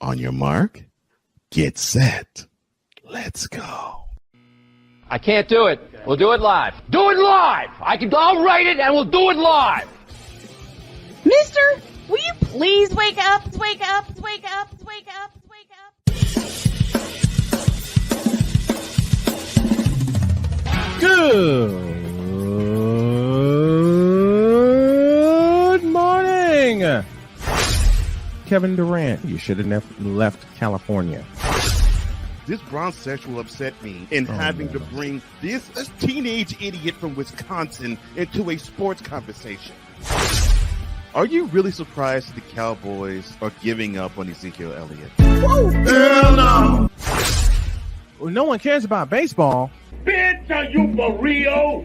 On your mark, get set. Let's go. I can't do it. We'll do it live. Do it live! I'll write it and we'll do it live! Mister, will you please wake up, wake up, wake up, wake up, wake up? Good morning, Kevin Durant. You should have left California. This bronze sexual upset me in having to bring this teenage idiot from Wisconsin into a sports conversation. Are you really surprised the Cowboys are giving up on Ezekiel Elliott? Whoa. Hell no! Well, no one cares about baseball. Bitch, are you for real?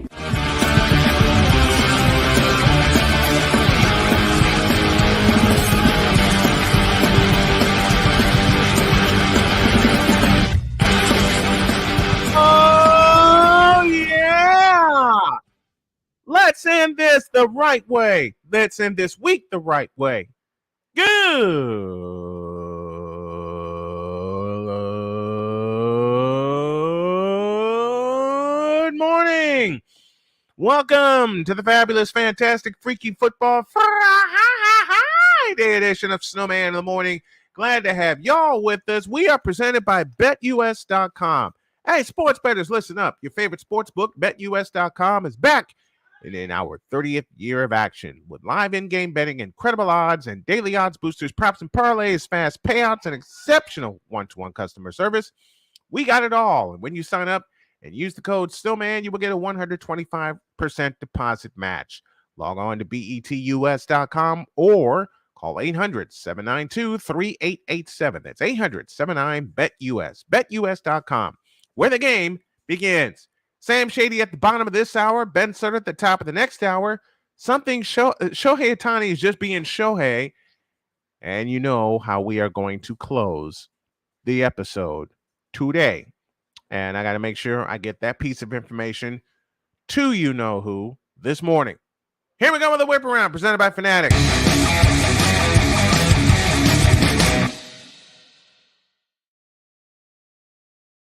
Oh, yeah! Let's end this the right way. Let's end this week the right way. Good morning. Welcome to the fabulous, fantastic, freaky football Friday edition of Snowman in the Morning. Glad to have y'all with us. We are presented by BetUS.com. Hey, sports bettors, listen up. Your favorite sports book, BetUS.com, is back and in our 30th year of action with live in-game betting, incredible odds, and daily odds boosters, props and parlays, fast payouts, and exceptional one-to-one customer service. We got it all. And when you sign up and use the code Snowman, you will get a 125% deposit match. Log on to BETUS.com or call 800-792-3887. That's 800-79-BET-US. BetUS.com, where the game begins. Sam Shady at the bottom of this hour, Ben Sutter at the top of the next hour. Shohei Ohtani is just being Shohei. And you know how we are going to close the episode today. And I got to make sure I get that piece of information to you know who this morning. Here we go with the whip around presented by Fanatics.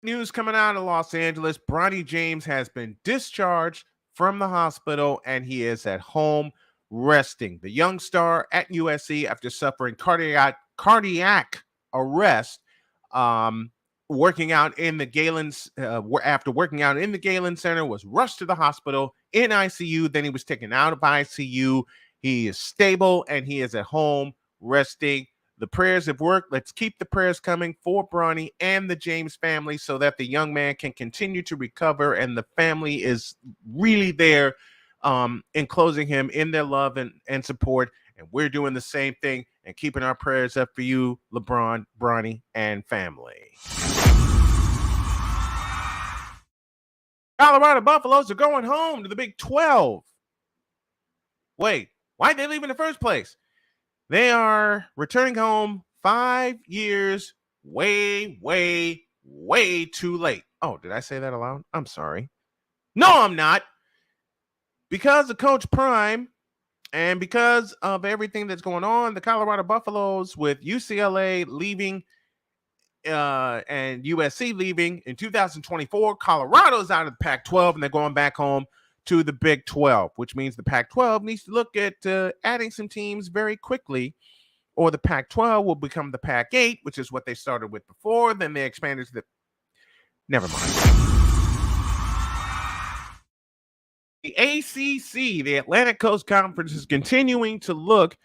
News coming out of Los Angeles. Bronny James has been discharged from the hospital and he is at home resting. The young star at USC, after suffering cardiac arrest, working out in the Galen Center, was rushed to the hospital in ICU. Then he was taken out of ICU. He is stable and he is at home resting. The prayers have worked. Let's keep the prayers coming for Bronny and the James family so that the young man can continue to recover, and the family is really there enclosing him in their love and support. And we're doing the same thing and keeping our prayers up for you, LeBron, Bronny, and family. Colorado Buffaloes are going home to the Big 12. Wait, why'd they leave in the first place? They are returning home 5 years way too late. Oh, did I say that aloud? I'm sorry. No, I'm not. Because of Coach Prime and because of everything that's going on, the Colorado Buffaloes, with UCLA leaving and USC leaving in 2024, Colorado's out of the Pac-12 and they're going back home to the Big 12, which means the Pac-12 needs to look at adding some teams very quickly, or the Pac-12 will become the Pac-8, which is what they started with before. Then they expanded to the... Never mind. The ACC, the Atlantic Coast Conference, is continuing to look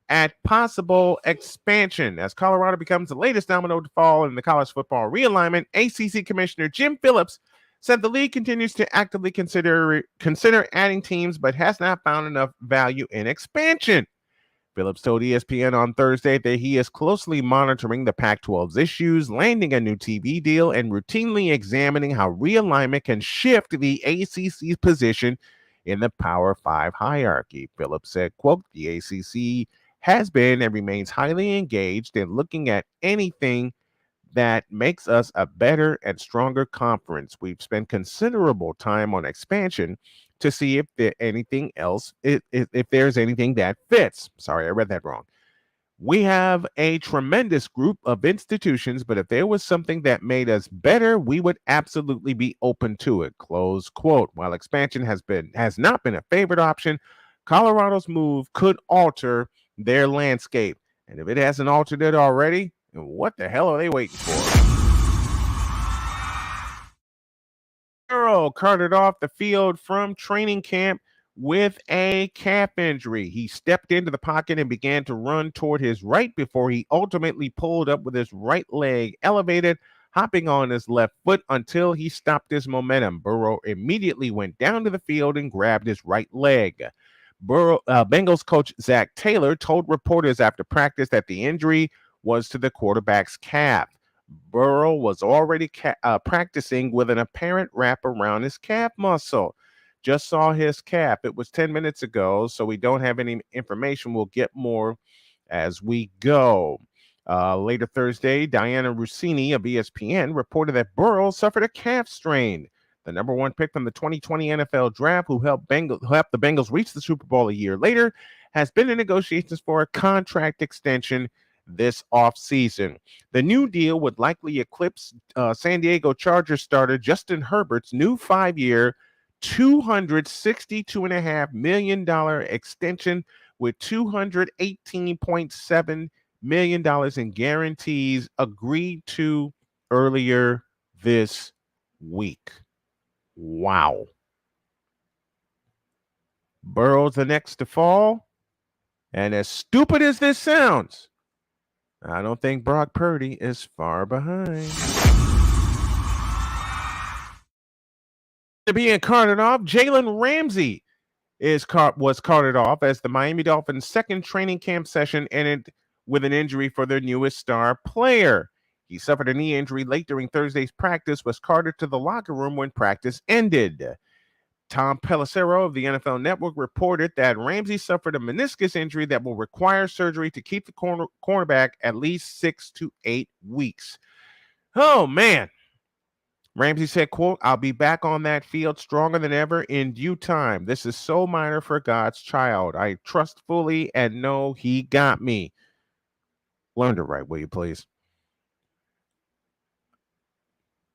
at possible expansion. As Colorado becomes the latest domino to fall in the college football realignment, ACC Commissioner Jim Phillips said the league continues to actively consider adding teams, but has not found enough value in expansion. Phillips told ESPN on Thursday that he is closely monitoring the Pac-12's issues, landing a new TV deal, and routinely examining how realignment can shift the ACC's position in the Power 5 hierarchy. Phillips said, quote, "The ACC has been and remains highly engaged in looking at anything that makes us a better and stronger conference. We've spent considerable time on expansion to see if there's anything that fits." Sorry, I read that wrong. We have a tremendous group of institutions, but if there was something that made us better, we would absolutely be open to it. Close quote. While expansion has not been a favorite option, Colorado's move could alter their landscape. And if it hasn't altered it already, then what the hell are they waiting for? Burrow carted off the field from training camp with a calf injury. He stepped into the pocket and began to run toward his right before he ultimately pulled up with his right leg elevated, hopping on his left foot until he stopped his momentum. Burrow immediately went down to the field and grabbed his right leg. Bengals coach Zach Taylor told reporters after practice that the injury was to the quarterback's calf. Burrow was already practicing with an apparent wrap around his calf muscle. Just saw his calf. It was 10 minutes ago, so we don't have any information. We'll get more as we go. Later Thursday, Diana Rossini of ESPN reported that Burrow suffered a calf strain. The number one pick from the 2020 NFL draft, who helped the Bengals reach the Super Bowl a year later, has been in negotiations for a contract extension this offseason. The new deal would likely eclipse San Diego Chargers starter Justin Herbert's new 5-year, $262.5 million extension with $218.7 million in guarantees agreed to earlier this week. Wow. Burrow's the next to fall. And as stupid as this sounds, I don't think Brock Purdy is far behind. Being carted off, Jalen Ramsey was carted off as the Miami Dolphins' second training camp session ended with an injury for their newest star player. He suffered a knee injury late during Thursday's practice, was carted to the locker room when practice ended. Tom Pelissero of the NFL Network reported that Ramsey suffered a meniscus injury that will require surgery to keep the cornerback at least 6 to 8 weeks. Oh, man. Ramsey said, quote, "I'll be back on that field stronger than ever in due time. This is so minor for God's child. I trust fully and know he got me." Learn to write, will you please?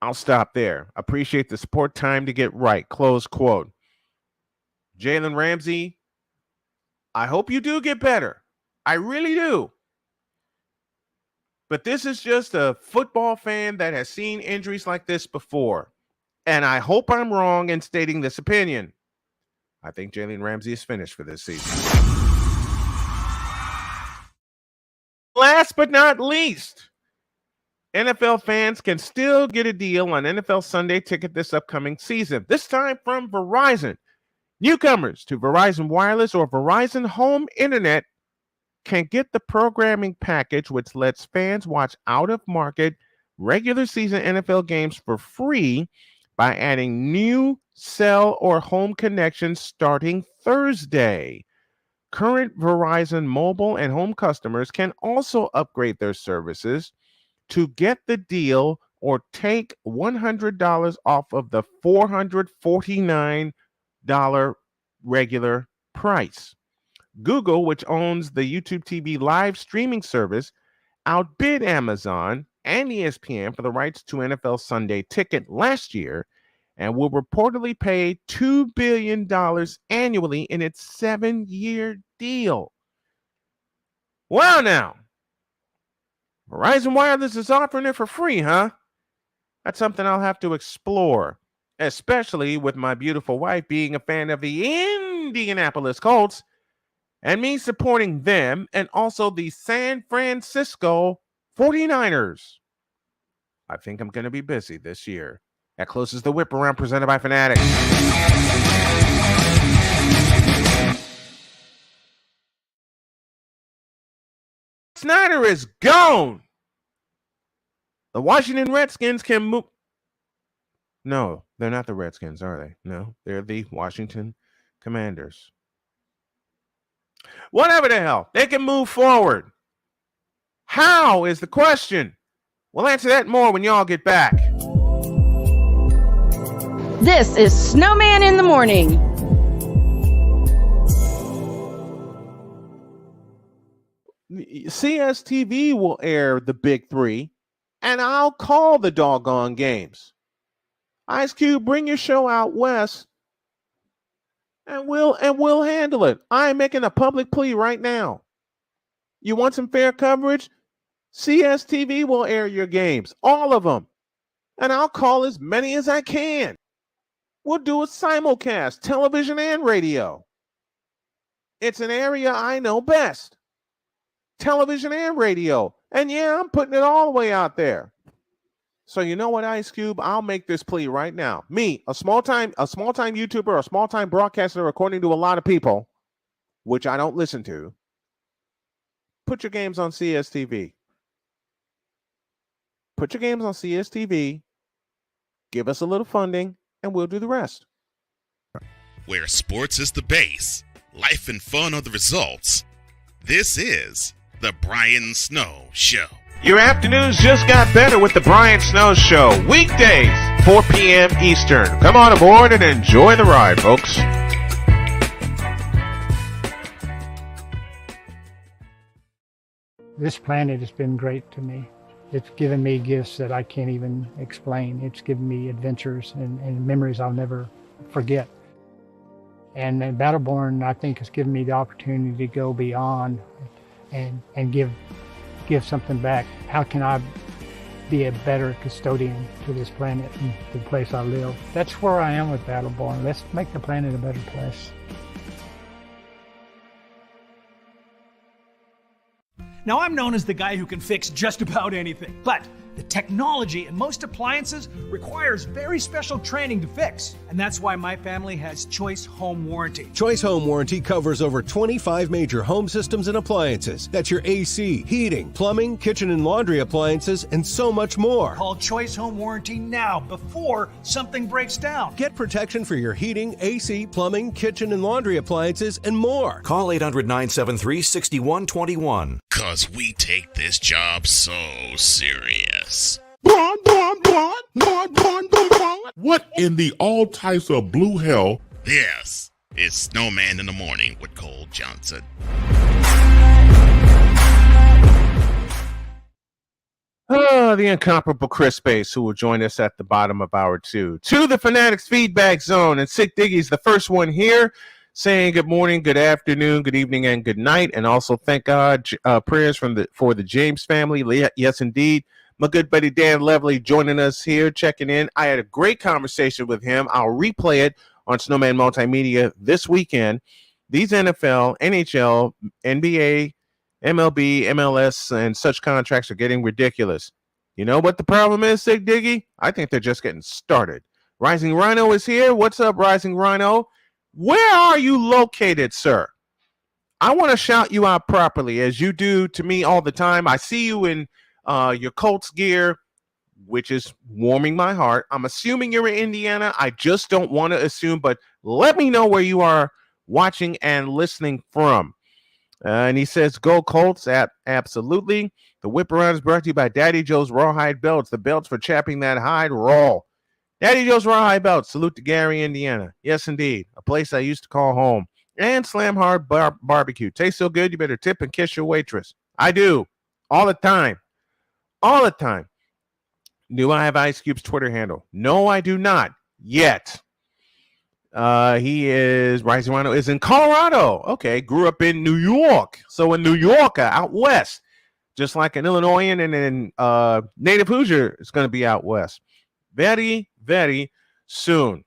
I'll stop there. Appreciate the support. Time to get right. Close quote. Jalen Ramsey, I hope you do get better. I really do. But this is just a football fan that has seen injuries like this before. And I hope I'm wrong in stating this opinion. I think Jalen Ramsey is finished for this season. Last but not least, NFL fans can still get a deal on NFL Sunday Ticket this upcoming season, this time from Verizon. Newcomers to Verizon Wireless or Verizon Home Internet can get the programming package, which lets fans watch out-of-market regular season NFL games for free by adding new cell or home connections starting Thursday. Current Verizon mobile and home customers can also upgrade their services to get the deal or take $100 off of the $449 regular price. Google, which owns the YouTube TV live streaming service, outbid Amazon and ESPN for the rights to NFL Sunday Ticket last year and will reportedly pay $2 billion annually in its 7-year deal. Well, now, Verizon Wireless is offering it for free, huh? That's something I'll have to explore, especially with my beautiful wife being a fan of the Indianapolis Colts and me supporting them and also the San Francisco 49ers. I think I'm going to be busy this year. That closes the Whip Around presented by Fanatics. Snyder is gone. The Washington Redskins can move. No, they're not the Redskins, are they? No, they're the Washington Commanders. Whatever the hell, they can move forward. How is the question? We'll answer that more when y'all get back. This is Snowman in the Morning. CSTV will air the big three, and I'll call the doggone games. Ice Cube, bring your show out west, and we'll handle it. I'm making a public plea right now. You want some fair coverage? CSTV will air your games, all of them, and I'll call as many as I can. We'll do a simulcast, television and radio. It's an area I know best. Television and radio. And yeah, I'm putting it all the way out there. So you know what, Ice Cube? I'll make this plea right now. Me, a small-time YouTuber, a small-time broadcaster, according to a lot of people, which I don't listen to, put your games on CSTV. Put your games on CSTV. Give us a little funding, and we'll do the rest. Where sports is the base, life and fun are the results. This is the Brian Snow Show. Your afternoons just got better with the Brian Snow Show. Weekdays, 4 p.m. Eastern. Come on aboard and enjoy the ride, folks. This planet has been great to me. It's given me gifts that I can't even explain. It's given me adventures and memories I'll never forget. And Battleborn, I think, has given me the opportunity to go beyond and give something back. How can I be a better custodian to this planet and the place I live? That's where I am with Battleborn. Let's make the planet a better place. Now, I'm known as the guy who can fix just about anything, but the technology in most appliances requires very special training to fix. And that's why my family has Choice Home Warranty. Choice Home Warranty covers over 25 major home systems and appliances. That's your AC, heating, plumbing, kitchen and laundry appliances, and so much more. Call Choice Home Warranty now before something breaks down. Get protection for your heating, AC, plumbing, kitchen and laundry appliances, and more. Call 800-973-6121. Cause we take this job so serious. What in the all types of blue hell? This is Snowman in the Morning with Cole Johnson. The incomparable Chris Space, who will join us at the bottom of hour 2. To the Fanatics Feedback Zone, and Sick Diggy's the first one here, saying good morning, good afternoon, good evening, and good night. And also thank God, prayers for the James family. Yes, indeed. My good buddy Dan Lovely joining us here, checking in. I had a great conversation with him. I'll replay it on Snowman Multimedia this weekend. These NFL, NHL, NBA, MLB, MLS, and such contracts are getting ridiculous. You know what the problem is, Sig Diggy? I think they're just getting started. Rising Rhino is here. What's up, Rising Rhino? Where are you located, sir? I want to shout you out properly, as you do to me all the time. I see you in your Colts gear, which is warming my heart. I'm assuming you're in Indiana. I just don't want to assume, but let me know where you are watching and listening from. And he says, go Colts. Absolutely. The Whip Around is brought to you by Daddy Joe's Rawhide Belts. The belts for chapping that hide raw. Daddy Joe's Rawhide Belts. Salute to Gary, Indiana. Yes, indeed. A place I used to call home. And Slam Hard Barbecue. Tastes so good, you better tip and kiss your waitress. I do. All the time. All the time. Do I have Ice Cube's Twitter handle? No, I do not. Yet. Rising Rhino is in Colorado. Okay. Grew up in New York. So a New Yorker out west. Just like an Illinoisan and then Native Hoosier is going to be out west. Very, very soon.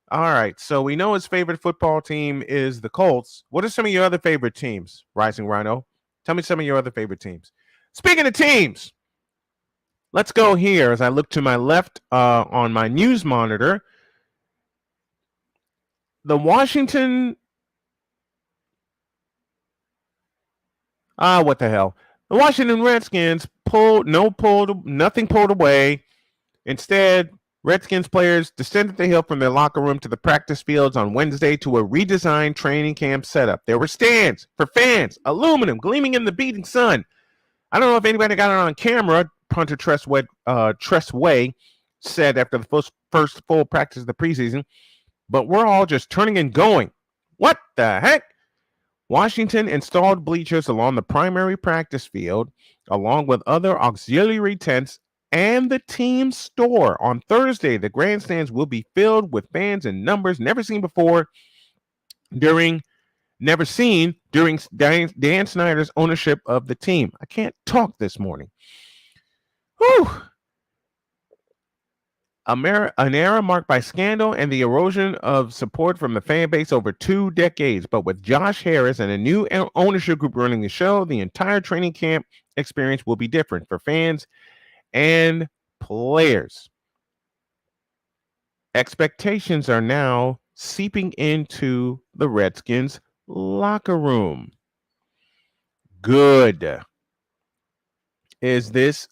All right. So we know his favorite football team is the Colts. What are some of your other favorite teams, Rising Rhino? Tell me some of your other favorite teams. Speaking of teams, let's go here as I look to my left on my news monitor. The Washington. What the hell? The Washington Redskins nothing pulled away. Instead, Redskins players descended the hill from their locker room to the practice fields on Wednesday to a redesigned training camp setup. There were stands for fans, aluminum gleaming in the beating sun. I don't know if anybody got it on camera. Punter Tressway said after the first full practice of the preseason, but we're all just turning and going. What the heck? Washington installed bleachers along the primary practice field, along with other auxiliary tents and the team store. On Thursday, the grandstands will be filled with fans in numbers never seen during Dan Snyder's ownership of the team. I can't talk this morning. Whew. An era marked by scandal and the erosion of support from the fan base over 2 decades. But with Josh Harris and a new ownership group running the show, the entire training camp experience will be different for fans and players. Expectations are now seeping into the Redskins locker room. Good. Is this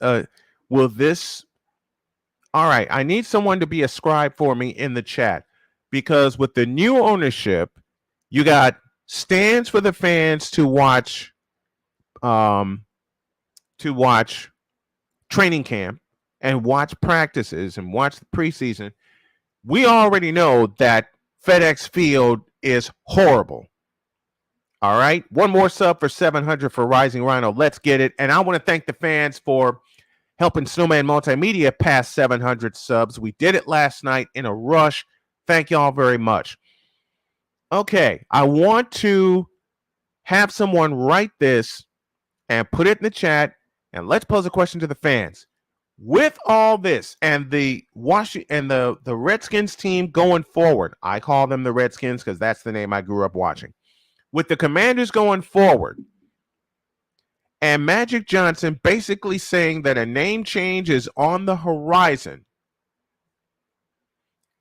will this all right, I need someone to be a scribe for me in the chat, because with the new ownership, you got stands for the fans to watch training camp and watch practices and watch the preseason. We already know that FedEx Field is horrible. All right, one more sub for 700 for Rising Rhino. Let's get it. And I want to thank the fans for helping Snowman Multimedia pass 700 subs. We did it last night in a rush. Thank y'all very much. Okay, I want to have someone write this and put it in the chat, and let's pose a question to the fans. With all this and the Redskins team going forward, I call them the Redskins because that's the name I grew up watching. With the Commanders going forward, and Magic Johnson basically saying that a name change is on the horizon,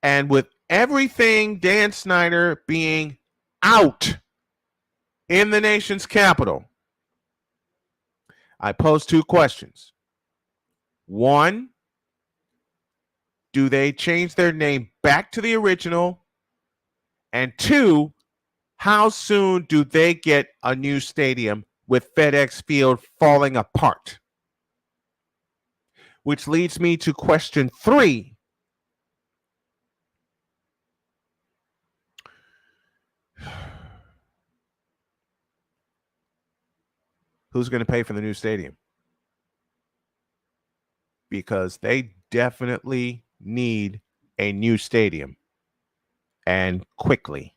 and with everything Dan Snyder being out in the nation's capital, I pose 2 questions. 1, do they change their name back to the original? And 2, how soon do they get a new stadium with FedEx Field falling apart? Which leads me to question 3. Who's going to pay for the new stadium? Because they definitely need a new stadium, and quickly.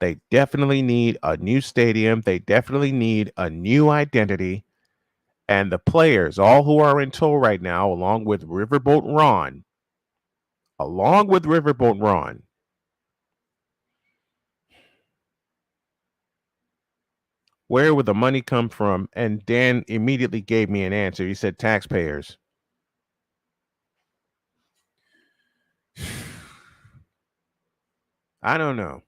They definitely need a new stadium. They definitely need a new identity. And the players, all who are in tow right now, along with Riverboat Ron, where would the money come from? And Dan immediately gave me an answer. He said taxpayers. I don't know.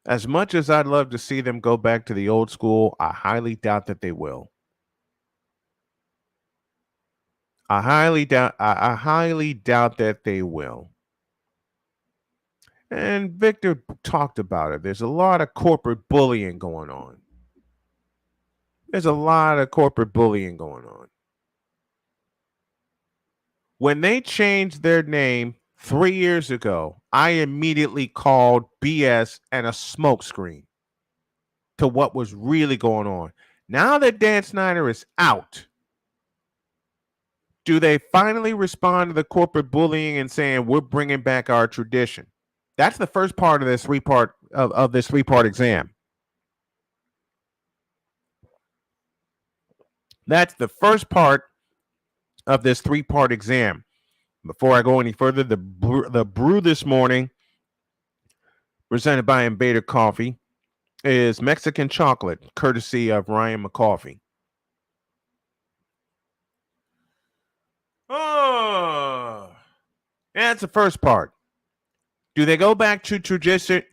As much as I'd love to see them go back to the old school, I highly doubt that they will. I highly doubt that they will. And Victor talked about it. There's a lot of corporate bullying going on. When they changed their name 3 years ago, I immediately called BS and a smokescreen to what was really going on. Now that Dan Snyder is out, do they finally respond to the corporate bullying and saying we're bringing back our tradition? That's the first part of this three-part exam. That's the first part of this 3-part exam. Before I go any further, the brew this morning, presented by Invader Coffee, is Mexican chocolate, courtesy of Ryan McCoffey. Oh, that's the first part. Do they go back to tradition?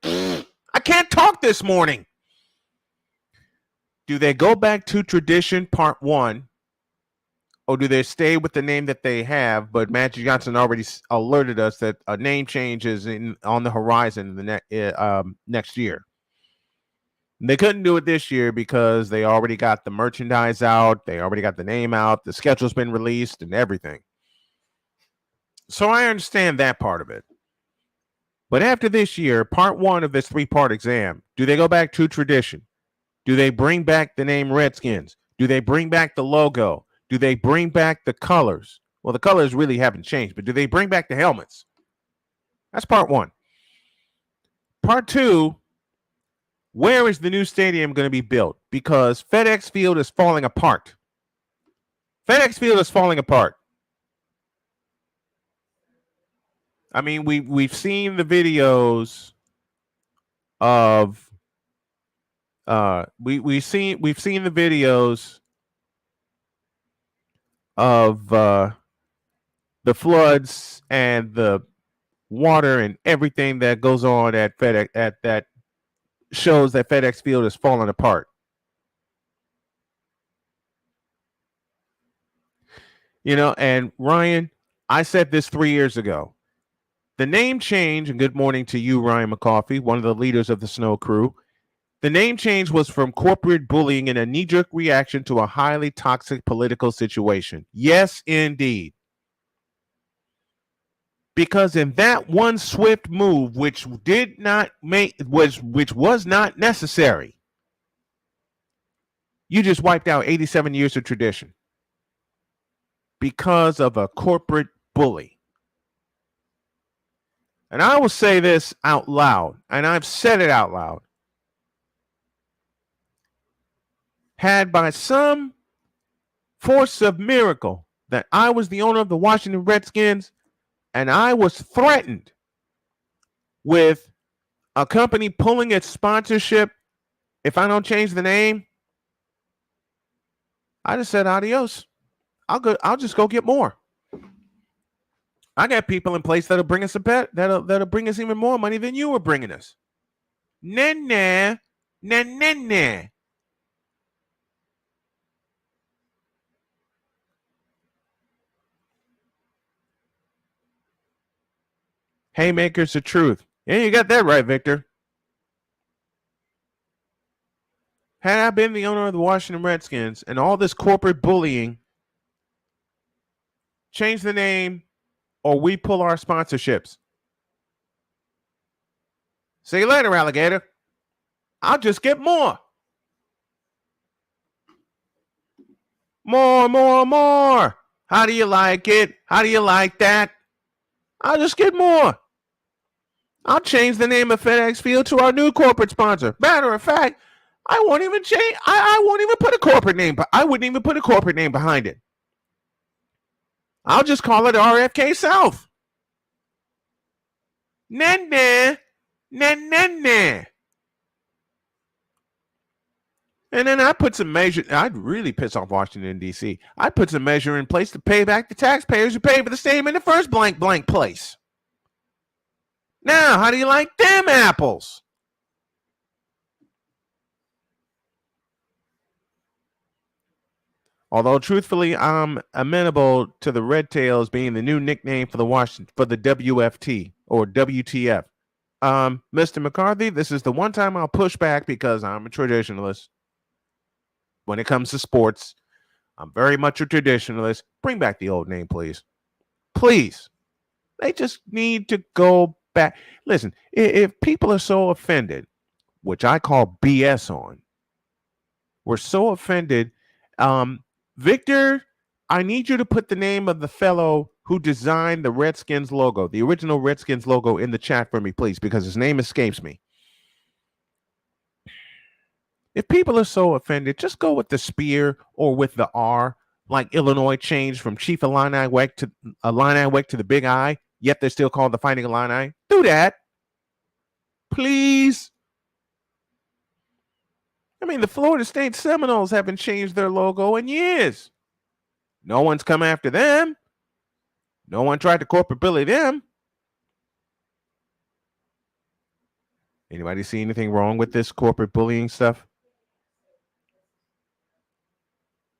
I can't talk this morning. Do they go back to tradition, part 1? Or do they stay with the name that they have? But Magic Johnson already alerted us that a name change is on the horizon the next year. They couldn't do it this year because they already got the merchandise out. They already got the name out. The schedule's been released and everything. So I understand that part of it. But after this year, part 1 of this 3-part exam, do they go back to tradition? Do they bring back the name Redskins? Do they bring back the logo? Do they bring back the colors? Well, the colors really haven't changed, but do they bring back the helmets? That's part 1. Part 2, where is the new stadium going to be built? Because FedEx Field is falling apart. FedEx Field is falling apart. I mean, we've seen the videos of we've seen the videos of the floods and the water and everything that goes on at FedEx that shows that FedEx Field is falling apart. You know, and Ryan, I said this 3 years ago. The name change, and good morning to you, Ryan McCoffey, one of the leaders of the Snow Crew. The name change was from corporate bullying in a knee-jerk reaction to a highly toxic political situation. Yes, indeed. Because in that one swift move, which was not necessary, you just wiped out 87 years of tradition because of a corporate bully. And I will say this out loud, and I've said it out loud. Had by some force of miracle that I was the owner of the Washington Redskins and I was threatened with a company pulling its sponsorship if I don't change the name, I just said adios. I'll just go get more. I got people in place that'll bring us that'll bring us even more money than you were bringing us. Nah. Haymakers of truth. Yeah, you got that right, Victor. Had I been the owner of the Washington Redskins and all this corporate bullying, change the name or we pull our sponsorships. See you later, alligator. I'll just get more. More. How do you like it? How do you like that? I'll just get more. I'll change the name of FedEx Field to our new corporate sponsor. Matter of fact, I won't even change. I won't even put a corporate name. I wouldn't even put a corporate name behind it. I'll just call it RFK South. Nah. And then I put some measure. I'd really piss off Washington, D.C. I put some measure in place to pay back the taxpayers who paid for the stadium in the first blank place. Now, how do you like them apples? Although, truthfully, I'm amenable to the Red Tails being the new nickname for the WFT or WTF. Mr. McCarthy, this is the one time I'll push back because I'm a traditionalist. When it comes to sports, I'm very much a traditionalist. Bring back the old name, please. Please. They just need to go back. Listen, if people are so offended, which I call BS on, we're so offended. Victor, I need you to put the name of the fellow who designed the Redskins logo, the original Redskins logo, in the chat for me, please, because his name escapes me. If people are so offended, just go with the spear or with the R, like Illinois changed from Chief Illini Weck to the Big I, yet they're still called the Fighting Illini. Do that. Please. I mean, the Florida State Seminoles haven't changed their logo in years. No one's come after them. No one tried to corporate bully them. Anybody see anything wrong with this corporate bullying stuff?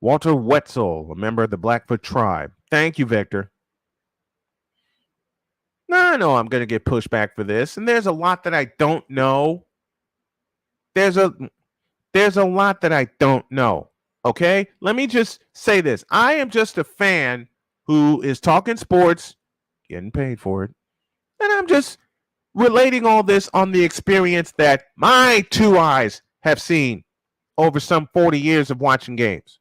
Walter Wetzel, a member of the Blackfoot tribe. Thank you, Victor. I know I'm going to get pushed back for this, and there's a lot that I don't know. There's a lot that I don't know, okay? Let me just say this. I am just a fan who is talking sports, getting paid for it, and I'm just relating all this on the experience that my two eyes have seen over some 40 years of watching games.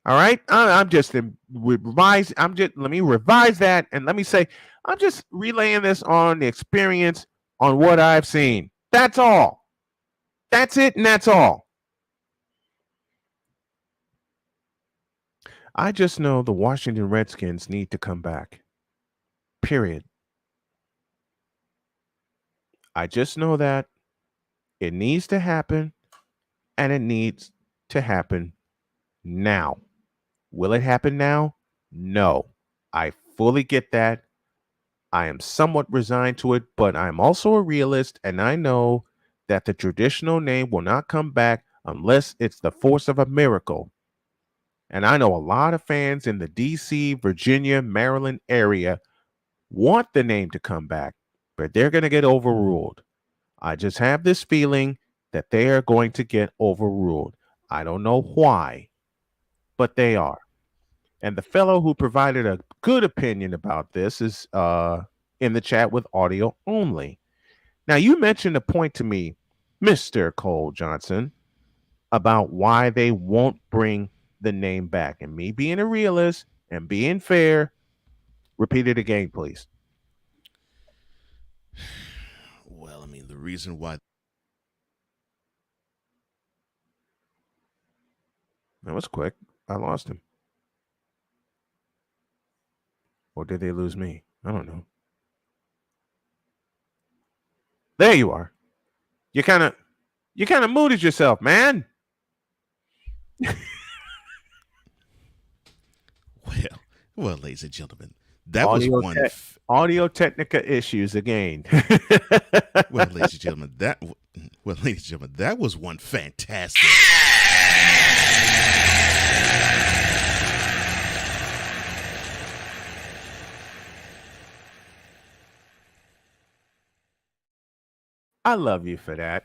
All right, I'm just revise. Let me revise that and let me say I'm just relaying this on the experience on what I've seen. That's all. That's it, and that's all. I just know the Washington Redskins need to come back. Period. I just know that it needs to happen, and it needs to happen now. Will it happen now? No. I fully get that. I am somewhat resigned to it, but I'm also a realist, and I know that the traditional name will not come back unless it's the force of a miracle. And I know a lot of fans in the DC, Virginia, Maryland area want the name to come back, but they're going to get overruled. I just have this feeling that they are going to get overruled. I don't know why, but they are. And the fellow who provided a good opinion about this is in the chat with audio only. Now, you mentioned a point to me, Mr. Cole Johnson, about why they won't bring the name back. And me being a realist and being fair, repeat it again, please. Well, I mean, the reason why. That was quick. I lost him. Or did they lose me? I don't know. There you are. You kind of mooted yourself, man. Well, ladies and gentlemen, that was one audio technica issues again. Well, ladies and gentlemen, that was one fantastic. I love you for that.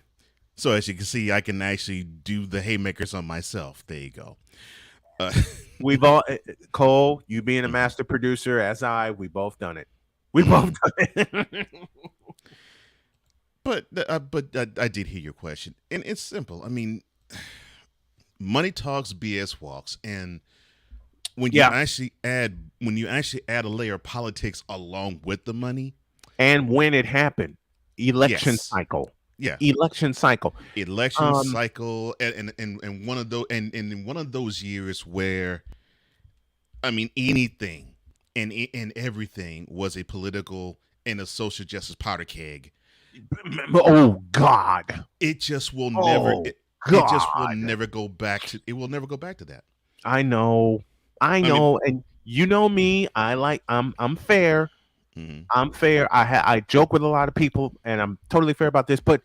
So as you can see, I can actually do the haymakers on myself. There you go. We've all, Cole, you being a master producer, as we both done it. We both done it. But I did hear your question, and it's simple. I mean, money talks, BS walks, and when you actually add a layer of politics along with the money, and when it happened. Election cycle. Yeah. Election cycle. And one of those and in one of those years where I mean anything and everything was a political and a social justice powder keg. Oh God. It just will never go back to that. I know. And you know me, I'm fair. Mm-hmm. I'm fair. I joke with a lot of people, and I'm totally fair about this. But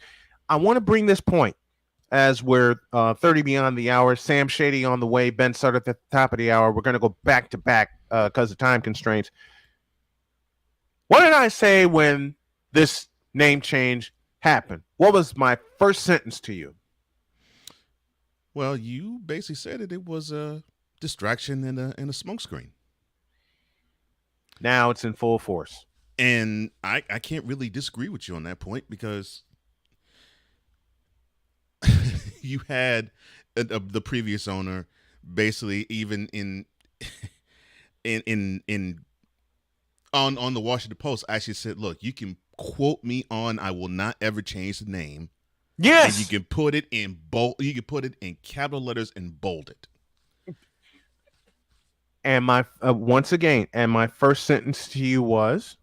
I want to bring this point as we're 30 beyond the hour. Sam Shady on the way. Ben Sutter at the top of the hour. We're going to go back to back because of time constraints. What did I say when this name change happened? What was my first sentence to you? Well, you basically said it was a distraction and a smokescreen. Now it's in full force. And I can't really disagree with you on that point because you had the previous owner basically even on the Washington Post actually said, look, you can quote me on I will not ever change the name. Yes. And you can put it in you can put it in capital letters and bold it. And my once again, and my first sentence to you was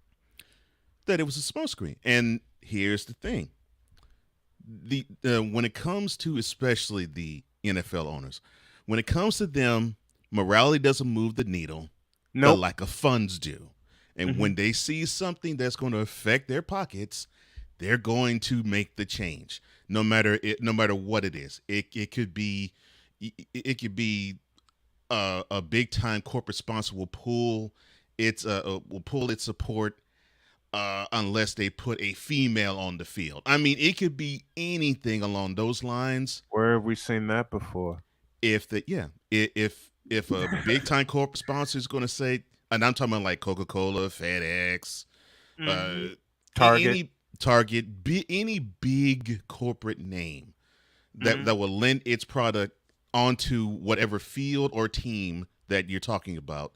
that it was a smokescreen. And here's the thing: when it comes to especially the NFL owners, when it comes to them, morality doesn't move the needle. No, the lack of funds do. And when they see something that's going to affect their pockets, they're going to make the change, no matter what it is. It could be a big time corporate sponsor will pull its support unless they put a female on the field. I mean, it could be anything along those lines. Where have we seen that before? If a big time corporate sponsor is going to say, and I'm talking about like Coca-Cola, FedEx, Target, Target, any big corporate name that will lend its product onto whatever field or team that you're talking about.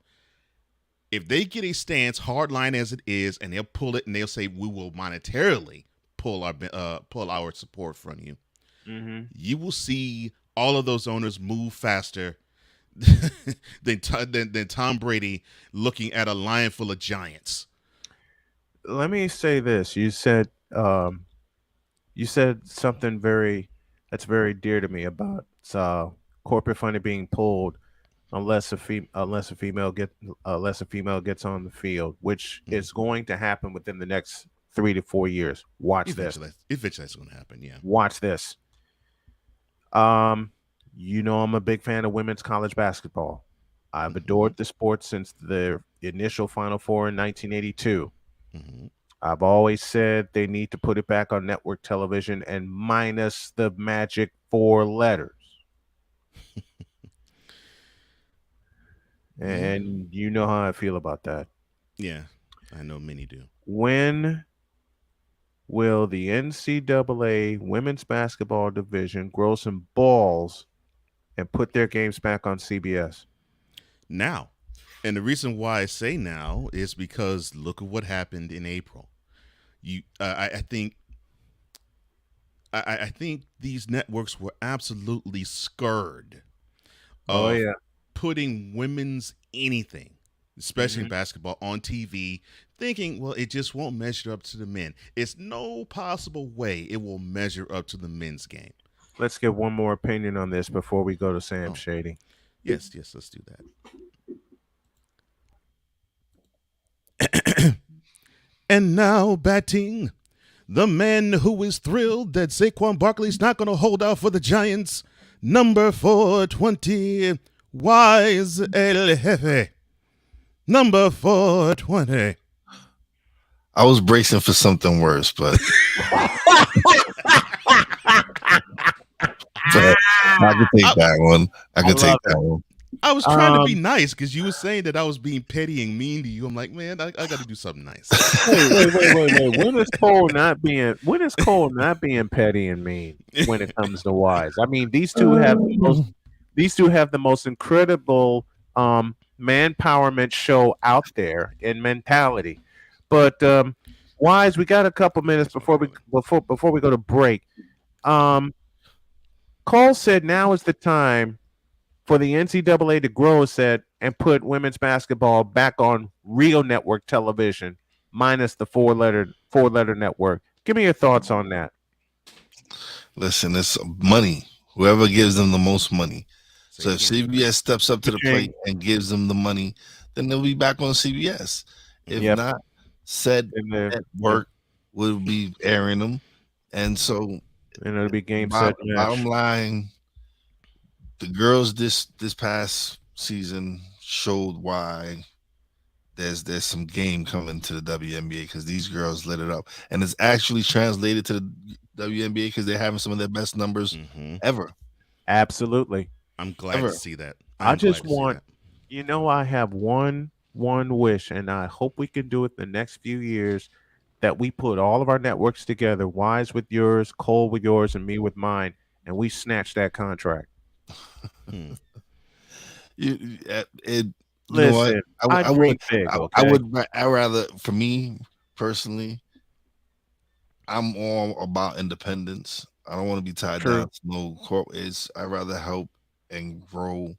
If they get a stance, hardline as it is, and they'll pull it and they'll say we will monetarily pull our support from you, you will see all of those owners move faster than Tom Brady looking at a lion full of giants. Let me say this: you said something that's very dear to me about corporate funding being pulled unless a female gets on the field, which is going to happen within the next 3 to 4 years. Watch Eventually that's going to happen. Yeah. Watch this. I'm a big fan of women's college basketball. I've adored the sport since the initial Final Four in 1982. I've always said they need to put it back on network television and minus the magic 4 letters. And you know how I feel about that. Yeah, I know many do. When will the NCAA women's basketball division grow some balls and put their games back on CBS? Now. And the reason why I say now is because look at what happened in April. I think these networks were absolutely scared of putting women's anything, especially basketball, on TV, thinking, well, it just won't measure up to the men. It's no possible way it will measure up to the men's game. Let's get one more opinion on this before we go to Sam Shady. Yes, let's do that. And now batting, the man who is thrilled that Saquon Barkley's not going to hold out for the Giants, number 420, Wize El Jefe. Number 420. I was bracing for something worse, but I could take that one. I could take that one. I was trying to be nice because you were saying that I was being petty and mean to you. I'm like, man, I got to do something nice. Wait. When is Cole not being petty and mean when it comes to Wize? I mean, these two have the most incredible manpowerment show out there in mentality. But Wize, we got a couple minutes before we go to break. Cole said now is the time for the NCAA to grow a set and put women's basketball back on real network television, minus the four letter network. Give me your thoughts on that. Listen, it's money. Whoever gives them the most money. So if CBS steps up to the plate and gives them the money, then they'll be back on CBS. If not, said network will be airing them, and it'll be game set match. Bottom line. The girls this past season showed why there's some game coming to the WNBA because these girls lit it up, and it's actually translated to the WNBA because they're having some of their best numbers ever. Absolutely, I'm glad to see that. I just want, I have one wish, and I hope we can do it the next few years. That we put all of our networks together, Wize with yours, Cole with yours, and me with mine, and we snatch that contract. Listen, I would rather, for me personally, I'm all about independence. I don't want to be tied down to no corporate. I rather help and grow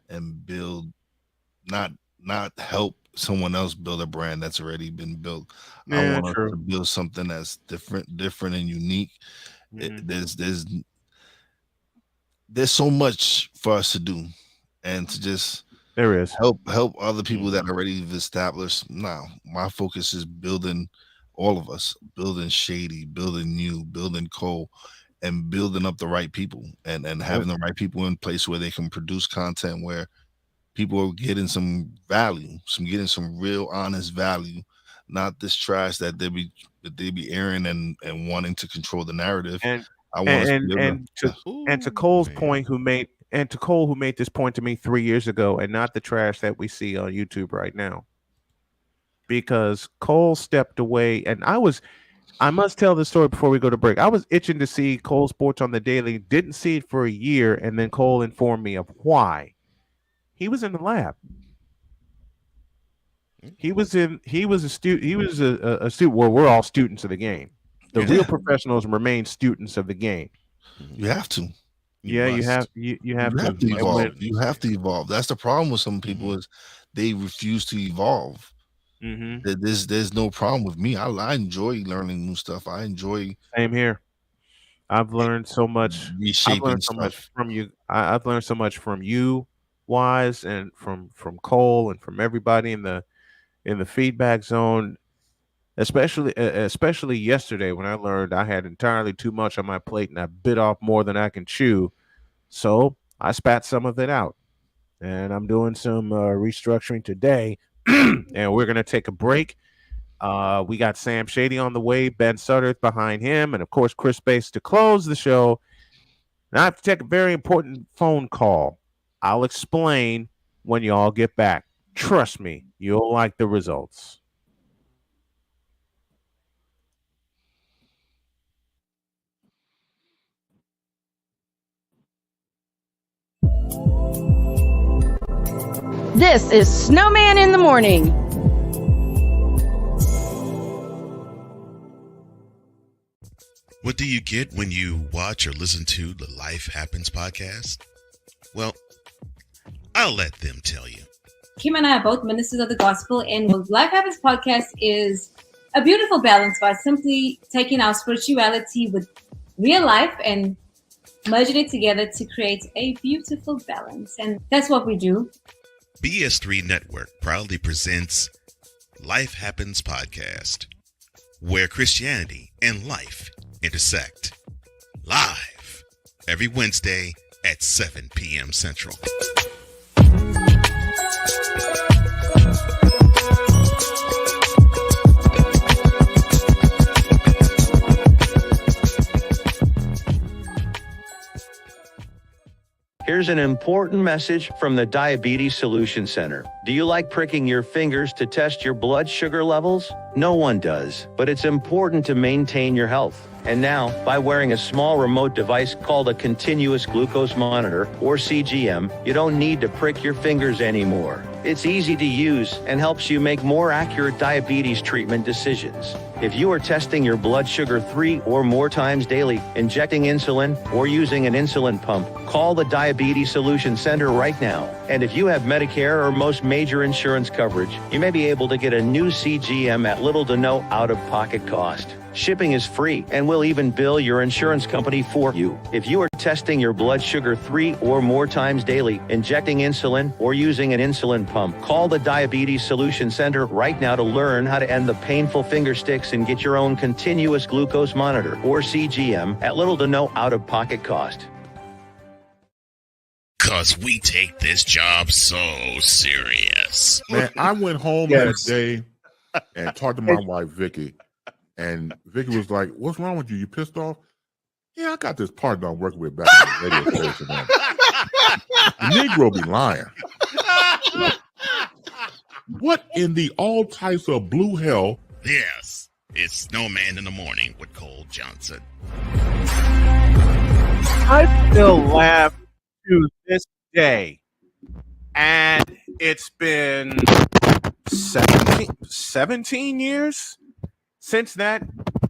and build, not help someone else build a brand that's already been built. I want to build something that's different and unique. There's so much for us to do, and to just help other people that already established. Now, my focus is building all of us, building Shady, building you, building Cole, and building up the right people, and having the right people in place where they can produce content where people are getting some value, getting some real honest value, not this trash that they be airing and wanting to control the narrative. And to Cole's point, who made this point to me 3 years ago, and not the trash that we see on YouTube right now, because Cole stepped away, and I must tell the story before we go to break. I was itching to see Cole Sports on the daily. Didn't see it for a year, and then Cole informed me of why. He was in the lab. He was a student. He was a student. Well, we're all students of the game. The real professionals remain students of the game. You have to. You have to evolve. You have to evolve. That's the problem with some people is they refuse to evolve. There's no problem with me. I enjoy learning new stuff. I enjoy. Same here. I've learned so much. I've learned so much from you. I've learned so much from you, Wize, and from Cole, and from everybody in the feedback zone. Especially yesterday when I learned I had entirely too much on my plate and I bit off more than I can chew. So I spat some of it out, and I'm doing some restructuring today. And we're going to take a break. We got Sam Shady on the way, Ben Sutter behind him, and of course Chris Bass to close the show. Now I have to take a very important phone call. I'll explain when you all get back. Trust me, you'll like the results. This is Snowman in the Morning. What do you get when you watch or listen to the Life Happens podcast? Well, I'll let them tell you. Kim and I are both ministers of the gospel, and what Life Happens podcast is a beautiful balance by simply taking our spirituality with real life and merging it together to create a beautiful balance. And that's what we do. BS3 Network proudly presents Life Happens podcast, where Christianity and life intersect. Live every Wednesday at 7 p.m. Central. Here's an important message from the Diabetes Solution Center. Do you like pricking your fingers to test your blood sugar levels? No one does, but it's important to maintain your health. And now, by wearing a small remote device called a continuous glucose monitor, or CGM, you don't need to prick your fingers anymore. It's easy to use and helps you make more accurate diabetes treatment decisions. If you are testing your blood sugar 3 or more times daily, injecting insulin, or using an insulin pump, call the Diabetes Solution Center right now. And if you have Medicare or most major insurance coverage, you may be able to get a new CGM at little to no out-of-pocket cost. Shipping is free, and we'll even bill your insurance company for you. If you are testing your blood sugar 3 or more times daily, injecting insulin, or using an insulin pump, call the Diabetes Solution Center right now to learn how to end the painful finger sticks and get your own continuous glucose monitor, or CGM, at little to no out-of-pocket cost. 'Cause we take this job so serious. Man, I went home that day and talked to my wife, Vicky. And Vicky was like, "What's wrong with you? You pissed off?" "Yeah, I got this partner I'm working with back in the radio station. The Negro be lying." What in the all types of blue hell? Yes, it's Snowman in the Morning with Cole Johnson. I still laugh to this day, and it's been 17 years since that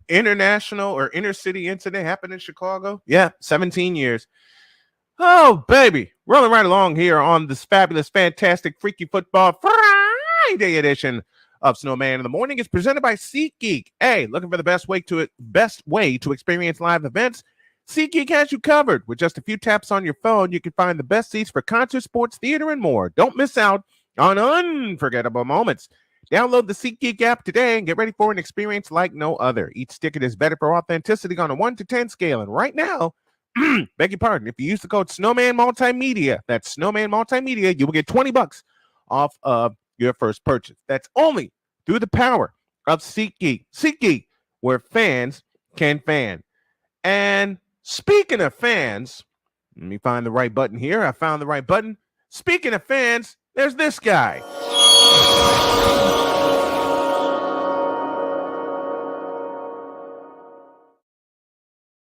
international or inner city incident happened in Chicago. Yeah, 17 years. Oh, baby. Rolling right along here on this fabulous, fantastic, freaky football Friday edition of Snowman in the Morning. It's presented by SeatGeek. Hey, looking for the best way to experience live events? SeatGeek has you covered. With just a few taps on your phone, you can find the best seats for concerts, sports, theater, and more. Don't miss out on unforgettable moments. Download the SeatGeek app today and get ready for an experience like no other. Each ticket is better for authenticity on a 1 to 10 scale. And right now, beg your pardon, if you use the code Snowman Multimedia, that's Snowman Multimedia, you will get $20 off of your first purchase. That's only through the power of SeatGeek. SeatGeek, where fans can fan. And speaking of fans, let me find the right button here. I found the right button. Speaking of fans, there's this guy.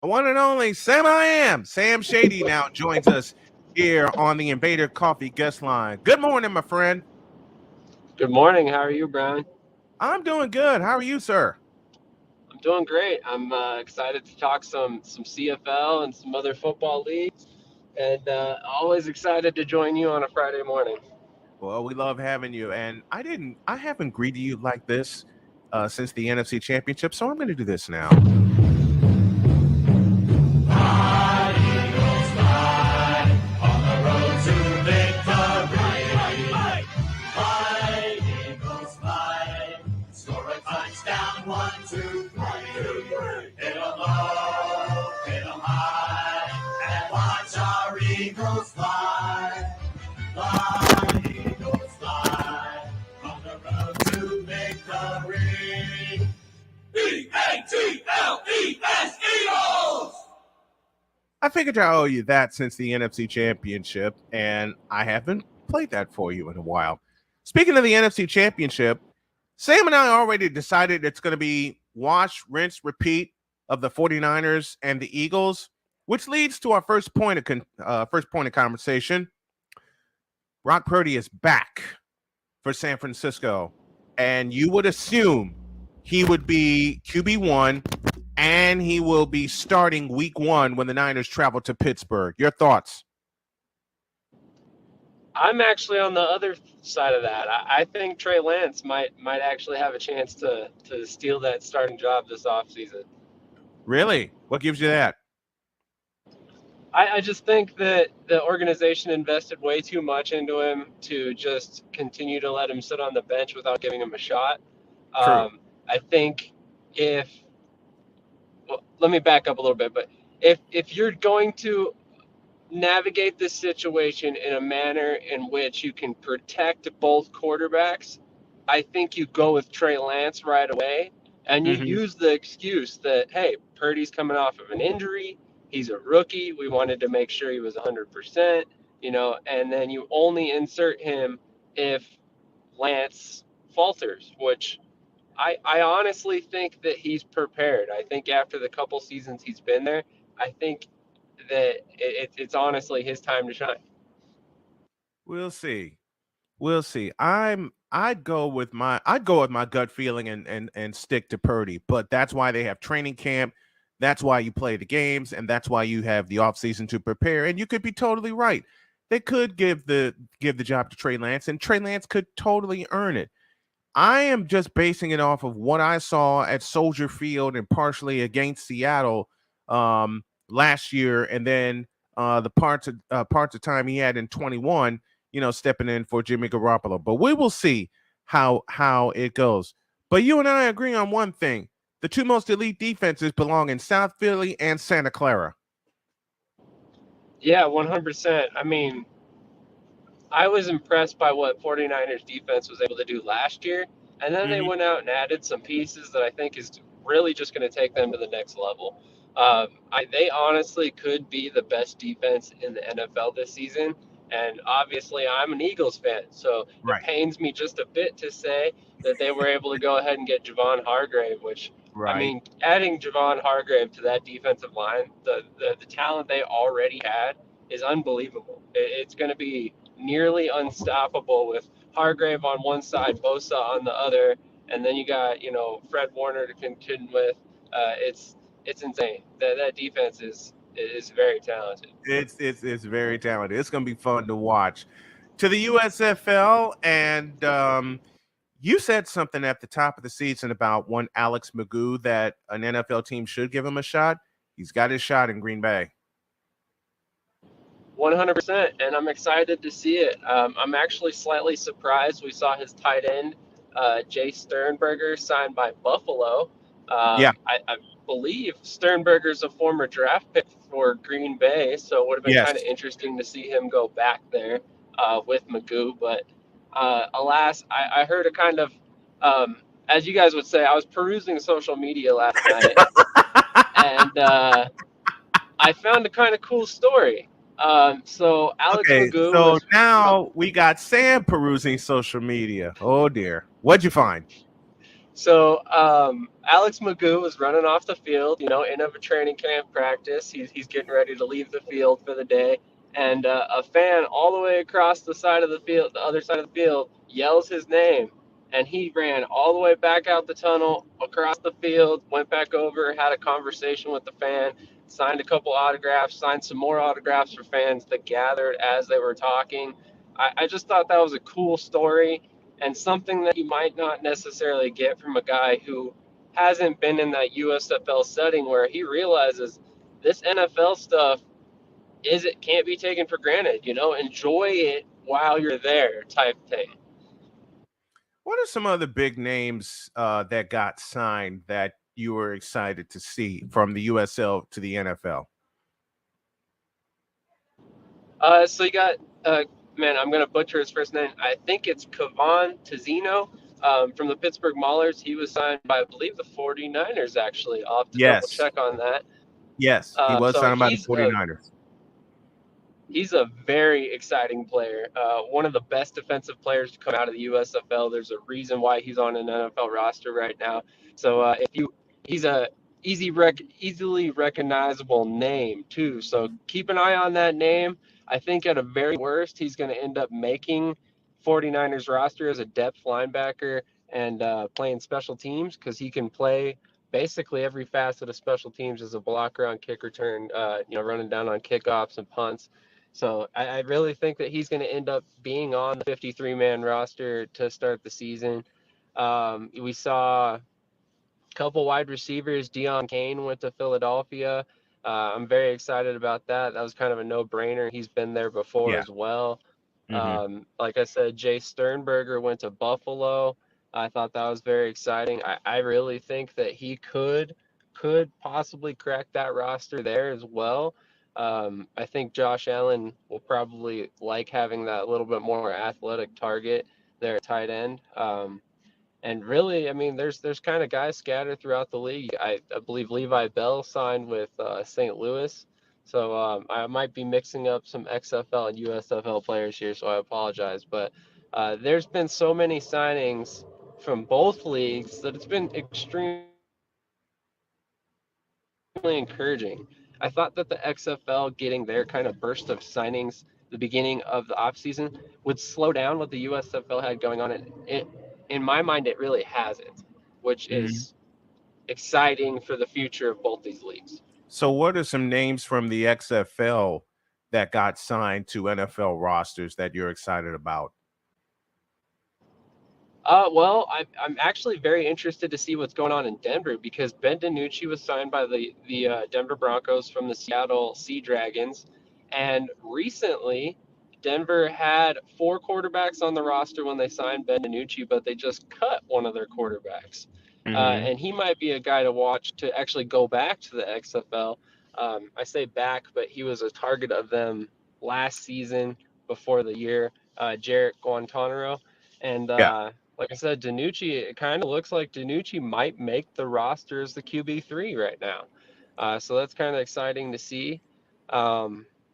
The one and only Sam Shady now joins us here on the Invader Coffee guest line. Good morning, my friend. Good morning. How are you, Brian? I'm doing good. How are you, sir? I'm doing great. I'm excited to talk some CFL and some other football leagues, and always excited to join you on a Friday morning. Well, we love having you, and I haven't greeted you like this since the NFC Championship, so I'm going to do this now. I figured I owe you that since the NFC Championship, and I haven't played that for you in a while. Speaking of the NFC Championship, Sam and I already decided it's going to be wash, rinse, repeat of the 49ers and the Eagles, which leads to our first point of conversation. Brock Purdy is back for San Francisco, and you would assume he would be QB1, and he will be starting week 1 when the Niners travel to Pittsburgh. Your thoughts? I'm actually on the other side of that. I think Trey Lance might actually have a chance to steal that starting job this offseason. Really? What gives you that? I just think that the organization invested way too much into him to just continue to let him sit on the bench without giving him a shot. I think let me back up a little bit, but if you're going to navigate this situation in a manner in which you can protect both quarterbacks, I think you go with Trey Lance right away, and you use the excuse that, hey, Purdy's coming off of an injury, he's a rookie, we wanted to make sure he was 100%, and then you only insert him if Lance falters, which I honestly think that he's prepared. I think after the couple seasons he's been there, I think that it's honestly his time to shine. We'll see. I'd go with my gut feeling and stick to Purdy, but that's why they have training camp. That's why you play the games, and that's why you have the offseason to prepare. And you could be totally right. They could give the job to Trey Lance, and Trey Lance could totally earn it. I am just basing it off of what I saw at Soldier Field and partially against Seattle last year, and then the parts of time he had in 21, stepping in for Jimmy Garoppolo. But we will see how it goes. But you and I agree on one thing: the two most elite defenses belong in South Philly and Santa Clara. Yeah, 100%. I mean, I was impressed by what 49ers defense was able to do last year, and then they went out and added some pieces that I think is really just going to take them to the next level. They honestly could be the best defense in the NFL this season, and obviously I'm an Eagles fan, so it pains me just a bit to say that they were able to go ahead and get Javon Hargrave, which, I mean, adding Javon Hargrave to that defensive line, the talent they already had is unbelievable. It's going to be nearly unstoppable with Hargrave on one side, Bosa on the other, and then you got Fred Warner to contend with. It's insane. That defense is very talented. It's very talented. It's going to be fun to watch. To the USFL, and you said something at the top of the season about one Alex Magoo that an NFL team should give him a shot. He's got his shot in Green Bay. 100%, and I'm excited to see it. I'm actually slightly surprised we saw his tight end, Jay Sternberger, signed by Buffalo. I believe Sternberger's a former draft pick for Green Bay, so it would have been kind of interesting to see him go back there with Magoo. But alas, I heard a kind of, as you guys would say, I was perusing social media last night, and I found a kind of cool story. So Alex Magoo. So now we got Sam perusing social media. Oh dear. What'd you find? So Alex Magoo was running off the field, end of a training camp practice. He's getting ready to leave the field for the day, and a fan all the way across the side of the field, the other side of the field, yells his name, and he ran all the way back out the tunnel, across the field, went back over, had a conversation with the fan, signed a couple autographs, signed some more autographs for fans that gathered as they were talking. I just thought that was a cool story and something that you might not necessarily get from a guy who hasn't been in that USFL setting, where he realizes this NFL stuff can't be taken for granted. Enjoy it while you're there, type thing. What are some other big names that got signed that you were excited to see from the USL to the NFL? So you got, man, I'm going to butcher his first name. I think it's Kavan Tizino from the Pittsburgh Maulers. He was signed by, I believe, the 49ers, actually. I'll have to double check on that. Yes, he was signed by the 49ers. He's a very exciting player. One of the best defensive players to come out of the USFL. There's a reason why he's on an NFL roster right now. So he's a easily recognizable name too. So keep an eye on that name. I think at a very worst, he's going to end up making 49ers roster as a depth linebacker and playing special teams, because he can play basically every facet of special teams as a blocker on kick return, running down on kickoffs and punts. So I really think that he's going to end up being on the 53-man roster to start the season. We saw a couple wide receivers. Deion Kane went to Philadelphia. I'm very excited about that. That was kind of a no-brainer. He's been there before as well. Mm-hmm. Like I said, Jay Sternberger went to Buffalo. I thought that was very exciting. I really think that he could possibly crack that roster there as well. I think Josh Allen will probably like having that little bit more athletic target there at tight end. And really, I mean, there's kind of guys scattered throughout the league. I believe Levi Bell signed with St. Louis. So I might be mixing up some XFL and USFL players here, so I apologize. But there's been so many signings from both leagues that it's been extremely encouraging. I thought that the XFL getting their kind of burst of signings the beginning of the offseason would slow down what the USFL had going on. In my mind, it really hasn't, which is exciting for the future of both these leagues. So what are some names from the XFL that got signed to NFL rosters that you're excited about? Well, I'm actually very interested to see what's going on in Denver, because Ben DiNucci was signed by the Denver Broncos from the Seattle Sea Dragons. And recently, Denver had 4 quarterbacks on the roster when they signed Ben DiNucci, but they just cut one of their quarterbacks. And he might be a guy to watch to actually go back to the XFL. I say back, but he was a target of them last season before the year, Jarrett Guantanamo. And like I said, DiNucci, it kind of looks like DiNucci might make the roster as the QB3 right now. So that's kind of exciting to see.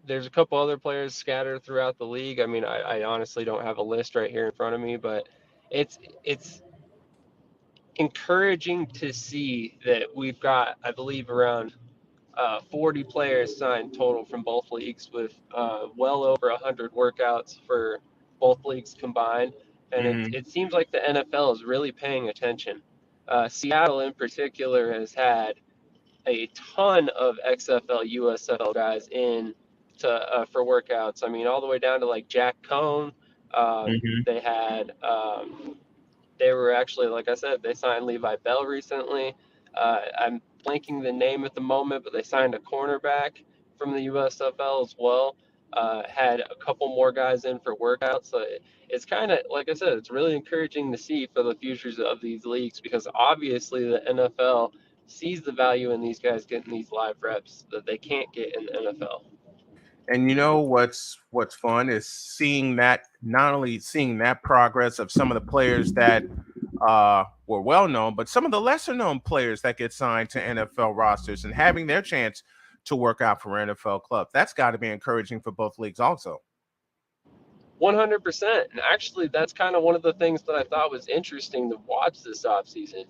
There's a couple other players scattered throughout the league. I mean, I honestly don't have a list right here in front of me, but it's encouraging to see that we've got, I believe, around 40 players signed total from both leagues, with well over 100 workouts for both leagues combined. And it seems like the NFL is really paying attention. Seattle in particular has had a ton of XFL, USFL guys in for workouts. I mean, all the way down to like Jack Cohn. They had, they were actually, like I said, they signed Levi Bell recently. I'm blanking the name at the moment, but they signed a cornerback from the USFL as well. Had a couple more guys in for workouts. So it's kind of, like I said, it's really encouraging to see for the futures of these leagues, because obviously the NFL sees the value in these guys getting these live reps that they can't get in the NFL. And you know what's fun is seeing that, not only seeing that progress of some of the players that were well known, but some of the lesser known players that get signed to NFL rosters and having their chance to work out for NFL clubs. That's got to be encouraging for both leagues also. 100%. And actually, that's kind of one of the things that I thought was interesting to watch this offseason.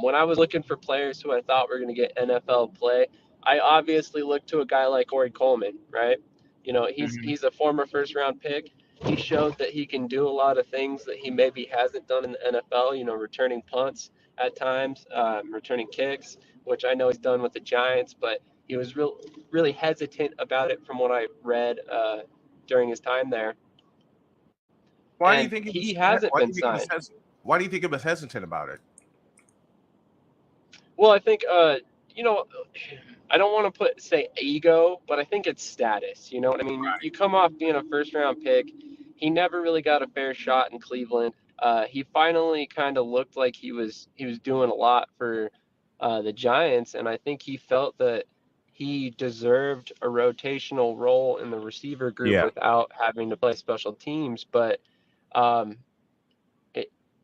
When I was looking for players who I thought were going to get NFL play, I obviously looked to a guy like Corey Coleman, right? You know, he's a former first-round pick. He showed that he can do a lot of things that he maybe hasn't done in the NFL, you know, returning punts at times, returning kicks, which I know he's done with the Giants, but he was really hesitant about it from what I read during his time there. Why do you think he hasn't been signed? Why do you think he was hesitant about it? Well, I think you know, I don't want to say ego, but I think it's status. You know what I mean? Right. You come off being a first-round pick. He never really got a fair shot in Cleveland. He finally kind of looked like he was doing a lot for the Giants, and I think he felt that he deserved a rotational role in the receiver group without having to play special teams. But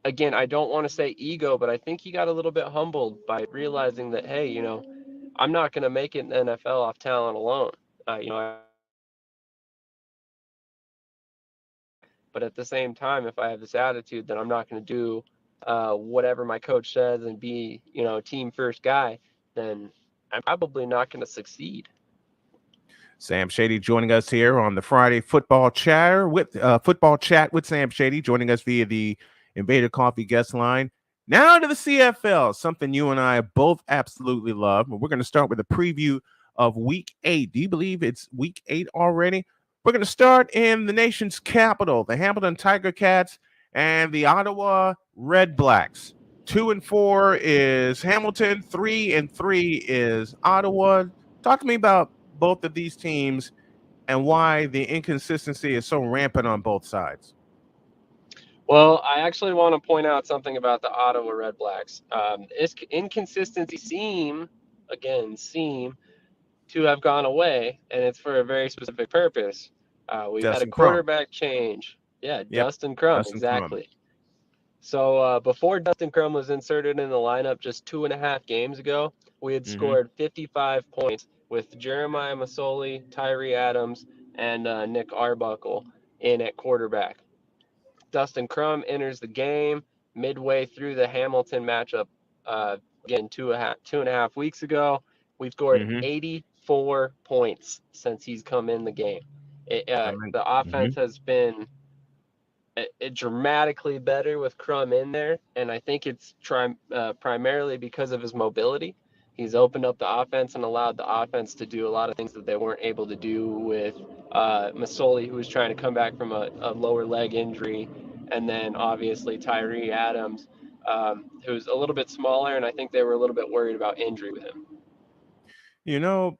again, I don't want to say ego, but I think he got a little bit humbled by realizing that, hey, you know, I'm not going to make it in the NFL off talent alone. You know, but at the same time, if I have this attitude that I'm not going to do whatever my coach says and be, you know, a team first guy, then I'm probably not going to succeed. Sam Shady joining us here on the Friday Football Chatter with Football Chat with Sam Shady, joining us via the Invader Coffee guest line. Now to the CFL, something you and I both absolutely love. We're going to start with a preview of Week 8. Do you believe it's Week 8 already? We're going to start in the nation's capital, the Hamilton Tiger Cats and the Ottawa Red Blacks. 2-4 is Hamilton, 3-3 is Ottawa. Talk to me about both of these teams and why the inconsistency is so rampant on both sides. Well, I actually want to point out something about the Ottawa Red Blacks. Its inconsistency seem to have gone away, and it's for a very specific purpose. We've had a quarterback change. Yeah, yep. Dustin Crum, exactly. Crum. So before Dustin Crum was inserted in the lineup just 2.5 games ago, we had scored 55 points with Jeremiah Masoli, Tyree Adams, and Nick Arbuckle in at quarterback. Dustin Crum enters the game midway through the Hamilton matchup again 2.5 weeks ago. We've scored 84 points since he's come in the game. The offense has been dramatically better with Crum in there, and I think it's primarily because of his mobility. He's opened up the offense and allowed the offense to do a lot of things that they weren't able to do with Masoli, who was trying to come back from a lower leg injury, and then obviously Tyree Adams, who's a little bit smaller, and I think they were a little bit worried about injury with him. You know,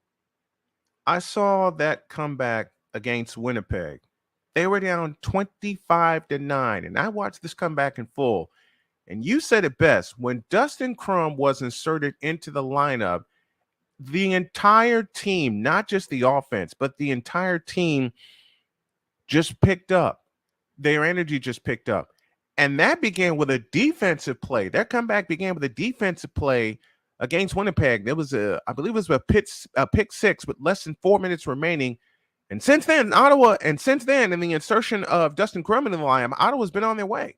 I saw that comeback against Winnipeg. They were down 25-9, and I watched this comeback in full. And you said it best. When Dustin Crum was inserted into the lineup, the entire team, not just the offense, but the entire team just picked up. Their energy just picked up. And that began with a defensive play. Their comeback began with a defensive play against Winnipeg. There was I believe it was a pick six with less than 4 minutes remaining. And since then, in the insertion of Dustin Crum in the lineup, Ottawa's been on their way.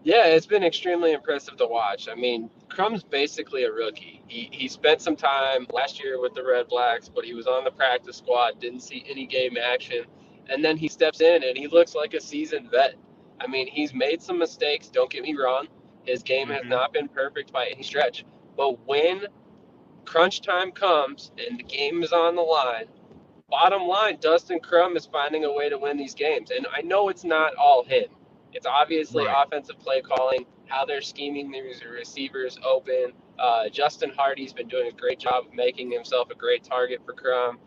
Yeah, it's been extremely impressive to watch. I mean, Crum's basically a rookie. He spent some time last year with the Red Blacks, but he was on the practice squad, didn't see any game action. And then he steps in and he looks like a seasoned vet. I mean, he's made some mistakes, don't get me wrong. His game has not been perfect by any stretch. But when crunch time comes and the game is on the line, bottom line, Dustin Crum is finding a way to win these games. And I know it's not all him. It's obviously offensive play calling, how they're scheming these receivers open. Justin Hardy's been doing a great job of making himself a great target for Crum.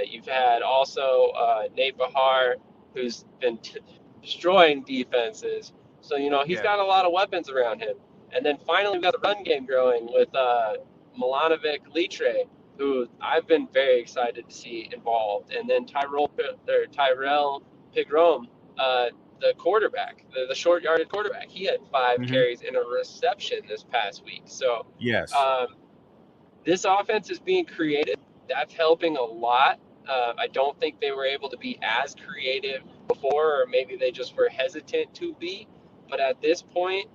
You've had also Nate Bahar, who's been destroying defenses. So, you know, he's got a lot of weapons around him. And then finally we got the run game growing with Milanovic Litre, who I've been very excited to see involved. And then Tyrell Pigrom, the quarterback, the short-yarded quarterback, he had 5 carries and a reception this past week. So yes, this offense is being created. That's helping a lot. I don't think they were able to be as creative before, or maybe they just were hesitant to be. But at this point,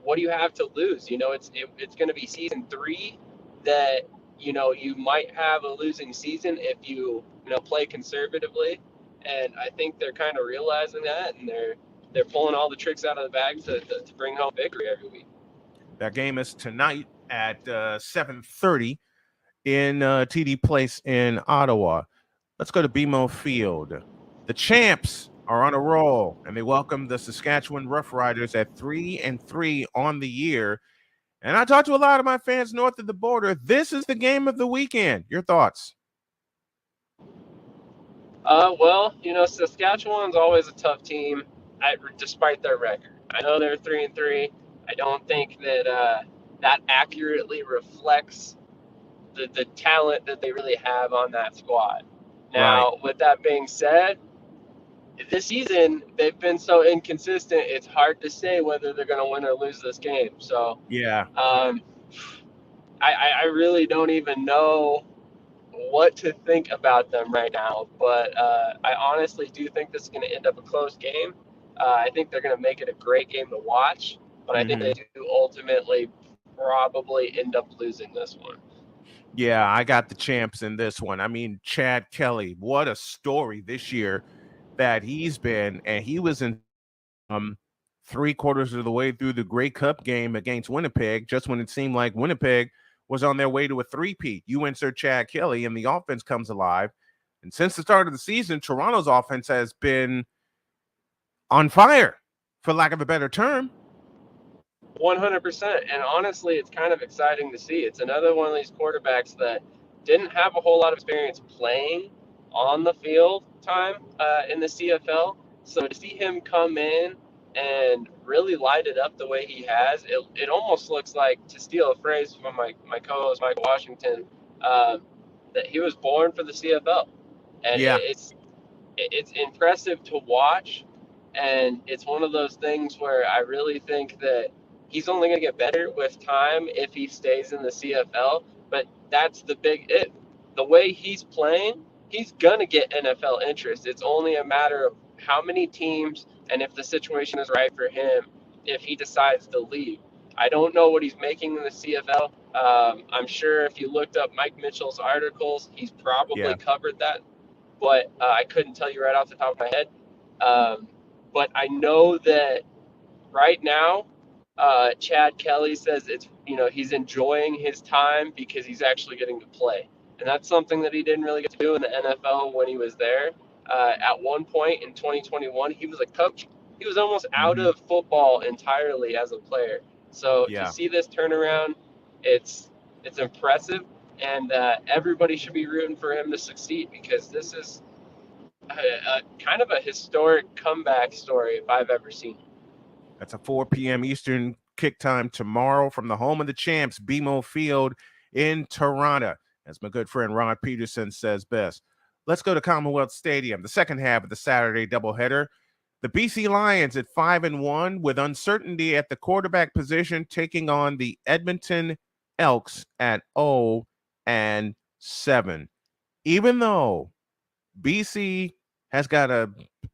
what do you have to lose? It's going to be season 3 that, you might have a losing season if you play conservatively. And I think they're kind of realizing that, and they're pulling all the tricks out of the bag to bring home victory every week. That game is tonight at 7:30 in TD Place in Ottawa. Let's go to BMO Field. The champs are on a roll, and they welcome the Saskatchewan Roughriders at 3-3 on the year. And I talked to a lot of my fans north of the border. This is the game of the weekend. Your thoughts? Well, Saskatchewan's always a tough team, despite their record. I know they're 3-3. I don't think that that accurately reflects the talent that they really have on that squad. Now, with that being said, this season they've been so inconsistent. It's hard to say whether they're going to win or lose this game. So yeah, I really don't even know what to think about them right now. But I honestly do think this is going to end up a close game. I think they're going to make it a great game to watch, but I think they do ultimately probably end up losing this one. Yeah, I got the champs in this one. I mean, Chad Kelly, what a story this year that he's been. And he was in 3/4 of the way through the Grey Cup game against Winnipeg, just when it seemed like Winnipeg was on their way to a three-peat. You insert Chad Kelly, and the offense comes alive. And since the start of the season, Toronto's offense has been on fire, for lack of a better term. 100%. And honestly, it's kind of exciting to see. It's another one of these quarterbacks that didn't have a whole lot of experience playing on the field time in the CFL. So to see him come in and really light it up the way he has, it almost looks like, to steal a phrase from my co-host Michael Washington, that he was born for the CFL. And it's impressive to watch. And it's one of those things where I really think that he's only going to get better with time if he stays in the CFL. But that's the big if. The way he's playing, he's going to get NFL interest. It's only a matter of how many teams and if the situation is right for him, if he decides to leave. I don't know what he's making in the CFL. I'm sure if you looked up Mike Mitchell's articles, he's probably covered that. But I couldn't tell you right off the top of my head. But I know that right now, Chad Kelly says he's enjoying his time because he's actually getting to play. And that's something that he didn't really get to do in the NFL when he was there. At one point in 2021, he was a coach. He was almost out of football entirely as a player. So to see this turnaround, it's impressive. And everybody should be rooting for him to succeed, because this is a kind of a historic comeback story if I've ever seen it. That's a 4 p.m. Eastern kick time tomorrow from the home of the champs, BMO Field in Toronto, as my good friend Ron Peterson says best. Let's go to Commonwealth Stadium, the second half of the Saturday doubleheader. The BC Lions at 5-1 with uncertainty at the quarterback position, taking on the Edmonton Elks at 0-7. Even though BC has got a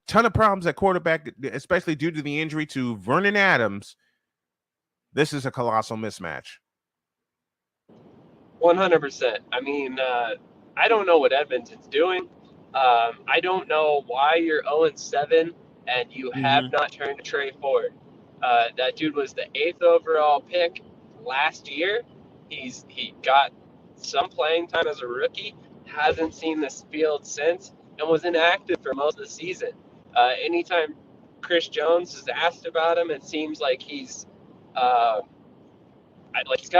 ton of problems at quarterback, especially due to the injury to Vernon Adams, this is a colossal mismatch. 100%. I mean, I don't know what Edmonton's doing. I don't know why you're 0-7 and you have not turned to Trey Ford. That dude was the 8th overall pick last year. He got some playing time as a rookie, hasn't seen this field since, and was inactive for most of the season. Anytime Chris Jones is asked about him, it seems like he's got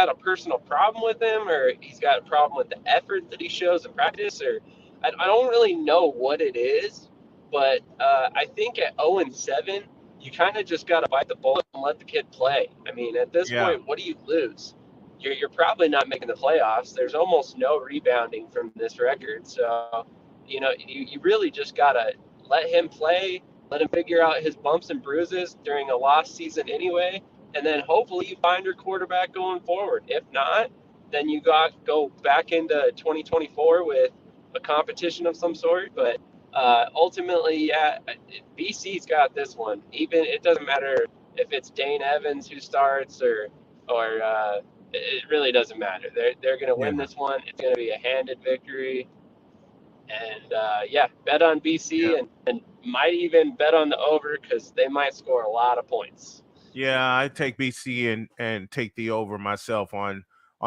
a personal problem with him, or he's got a problem with the effort that he shows in practice, or I don't really know what it is. But I think at 0-7, you kind of just got to bite the bullet and let the kid play. I mean, at this point, what do you lose? You're probably not making the playoffs. There's almost no rebounding from this record. So, you really just got to let him play, let him figure out his bumps and bruises during a lost season anyway, and then hopefully you find your quarterback going forward. If not, then you got to go back into 2024 with a competition of some sort. But ultimately, yeah, BC's got this one. Even it doesn't matter if it's Dane Evans who starts or it really doesn't matter. They're going to win this one. It's going to be a handed victory. And yeah, bet on BC and might even bet on the over because they might score a lot of points. Yeah, I take BC and take the over myself on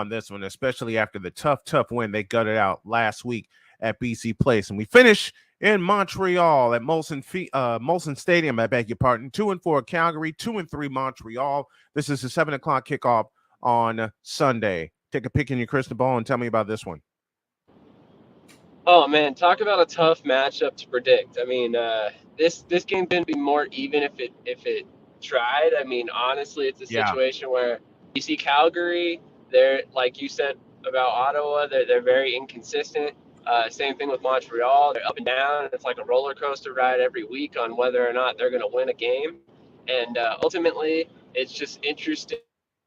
this one, especially after the tough win they gutted out last week at BC Place. And we finish in Montreal at Molson Stadium, I beg your pardon. 2-4 Calgary, 2-3 Montreal. This is a 7 o'clock kickoff on Sunday. Take a pick in your crystal ball and tell me about this one. Oh man, talk about a tough matchup to predict. I mean, this game couldn't be more even if it tried. I mean, honestly, it's a situation where you see Calgary. They're, like you said about Ottawa, they're very inconsistent. Same thing with Montreal. They're up and down. It's like a roller coaster ride every week on whether or not they're going to win a game. And ultimately, it's just interesting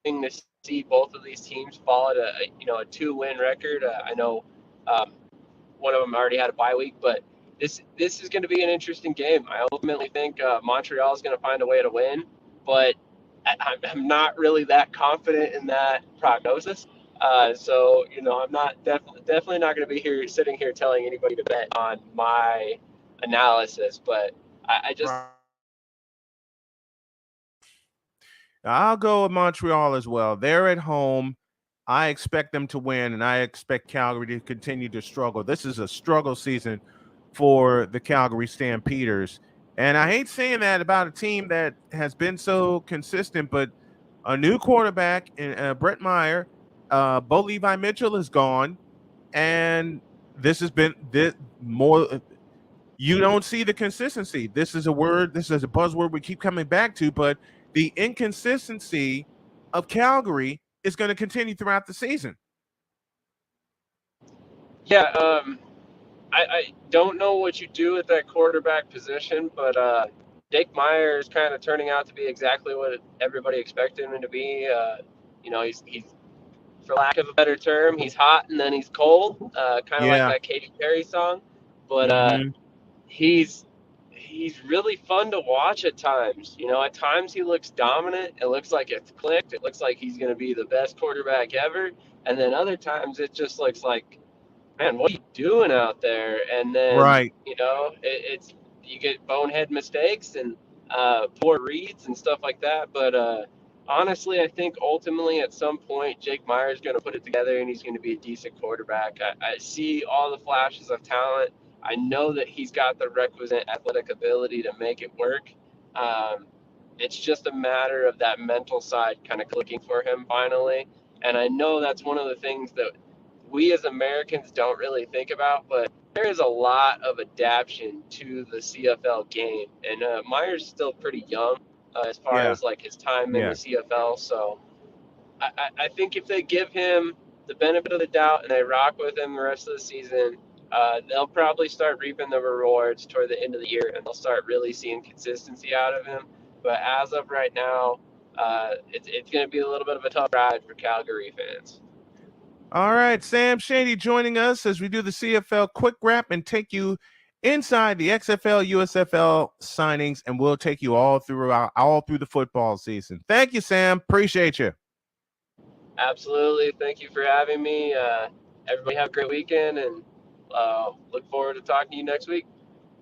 to see both of these teams fall at a 2-win record. I know one of them already had a bye week, but this is going to be an interesting game. I ultimately think Montreal is going to find a way to win, but I'm not really that confident in that prognosis. So I'm not definitely not going to be sitting here telling anybody to bet on my analysis, but I just. I'll go with Montreal as well. They're at home. I expect them to win, and I expect Calgary to continue to struggle. This is a struggle season for the Calgary Stampeders. And I hate saying that about a team that has been so consistent, but a new quarterback, Brett Meyer, Bo Levi Mitchell is gone, and this has been more. You don't see the consistency. This is a buzzword we keep coming back to, but the inconsistency of Calgary is going to continue throughout the season. Yeah, I don't know what you do at that quarterback position, but Jake Meyer is kind of turning out to be exactly what everybody expected him to be. He's for lack of a better term, he's hot and then he's cold, kind of like that Katy Perry song. But he's really fun to watch at times. At times he looks dominant. It looks like it's clicked. It looks like he's going to be the best quarterback ever. And then other times it just looks like, man, what are you doing out there? And then, it's you get bonehead mistakes and poor reads and stuff like that. But honestly, I think ultimately at some point Jake Meyer is going to put it together and he's going to be a decent quarterback. I see all the flashes of talent. I know that he's got the requisite athletic ability to make it work. It's just a matter of that mental side kind of clicking for him finally. And I know that's one of the things that we as Americans don't really think about, but there is a lot of adaptation to the CFL game. And Meyer's still pretty young as far as like his time in the CFL. So I think if they give him the benefit of the doubt and they rock with him the rest of the season, they'll probably start reaping the rewards toward the end of the year, and they'll start really seeing consistency out of him. But as of right now, it's going to be a little bit of a tough ride for Calgary fans. All right, Sam Shady joining us as we do the CFL quick wrap and take you inside the XFL, USFL signings, and we'll take you all through the football season. Thank you, Sam. Appreciate you. Absolutely. Thank you for having me. Everybody have a great weekend, and look forward to talking to you next week.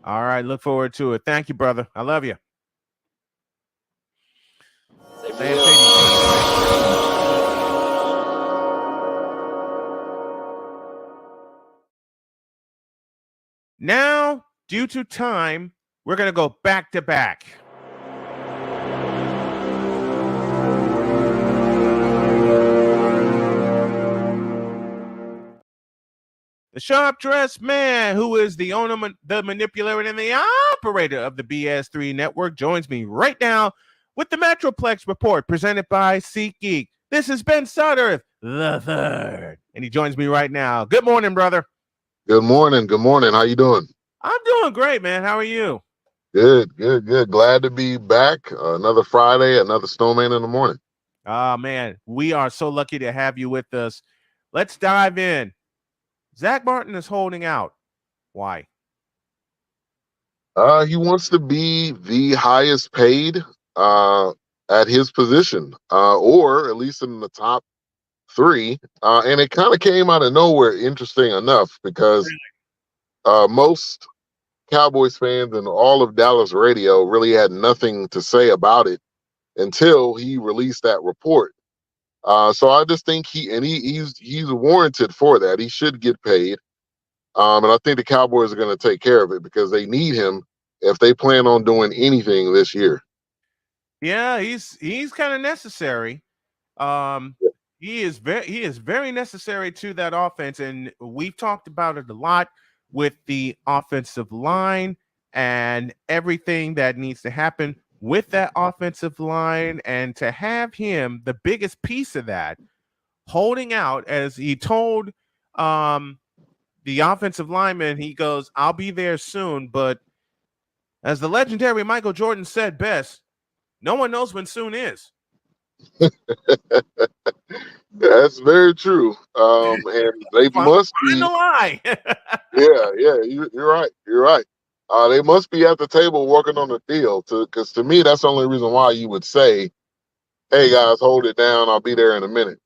All right, look forward to it. Thank you, brother. I love you. Sam Shady. Now, due to time, we're going to go back to back. The sharp-dressed man who is the owner, the manipulator, and the operator of the BS3 network joins me right now with the Metroplex Report presented by SeatGeek. This is Ben Sutter, the third, and he joins me right now. Good morning, brother. Good morning. Good morning. How you doing? I'm doing great, man. How are you? Good. Glad to be back. Another Friday, another Snowman in the morning. Oh, man. We are so lucky to have you with us. Let's dive in. Zach Martin is holding out. Why? He wants to be the highest paid at his position, or at least in the top 3. And it kind of came out of nowhere, interesting enough, because most Cowboys fans and all of Dallas radio really had nothing to say about it until he released that report. So I just think he's warranted for that. He should get paid. And I think the Cowboys are going to take care of it because they need him if they plan on doing anything this year. Yeah, he's kind of necessary. He is very necessary to that offense, and we've talked about it a lot with the offensive line and everything that needs to happen with that offensive line, and to have him, the biggest piece of that, holding out, as he told the offensive lineman, he goes, "I'll be there soon," but as the legendary Michael Jordan said best, no one knows when soon is. That's very true. And they must be. Lie. yeah, you're right. You're right. They must be at the table working on the deal, because to me, that's the only reason why you would say, "Hey guys, hold it down. I'll be there in a minute."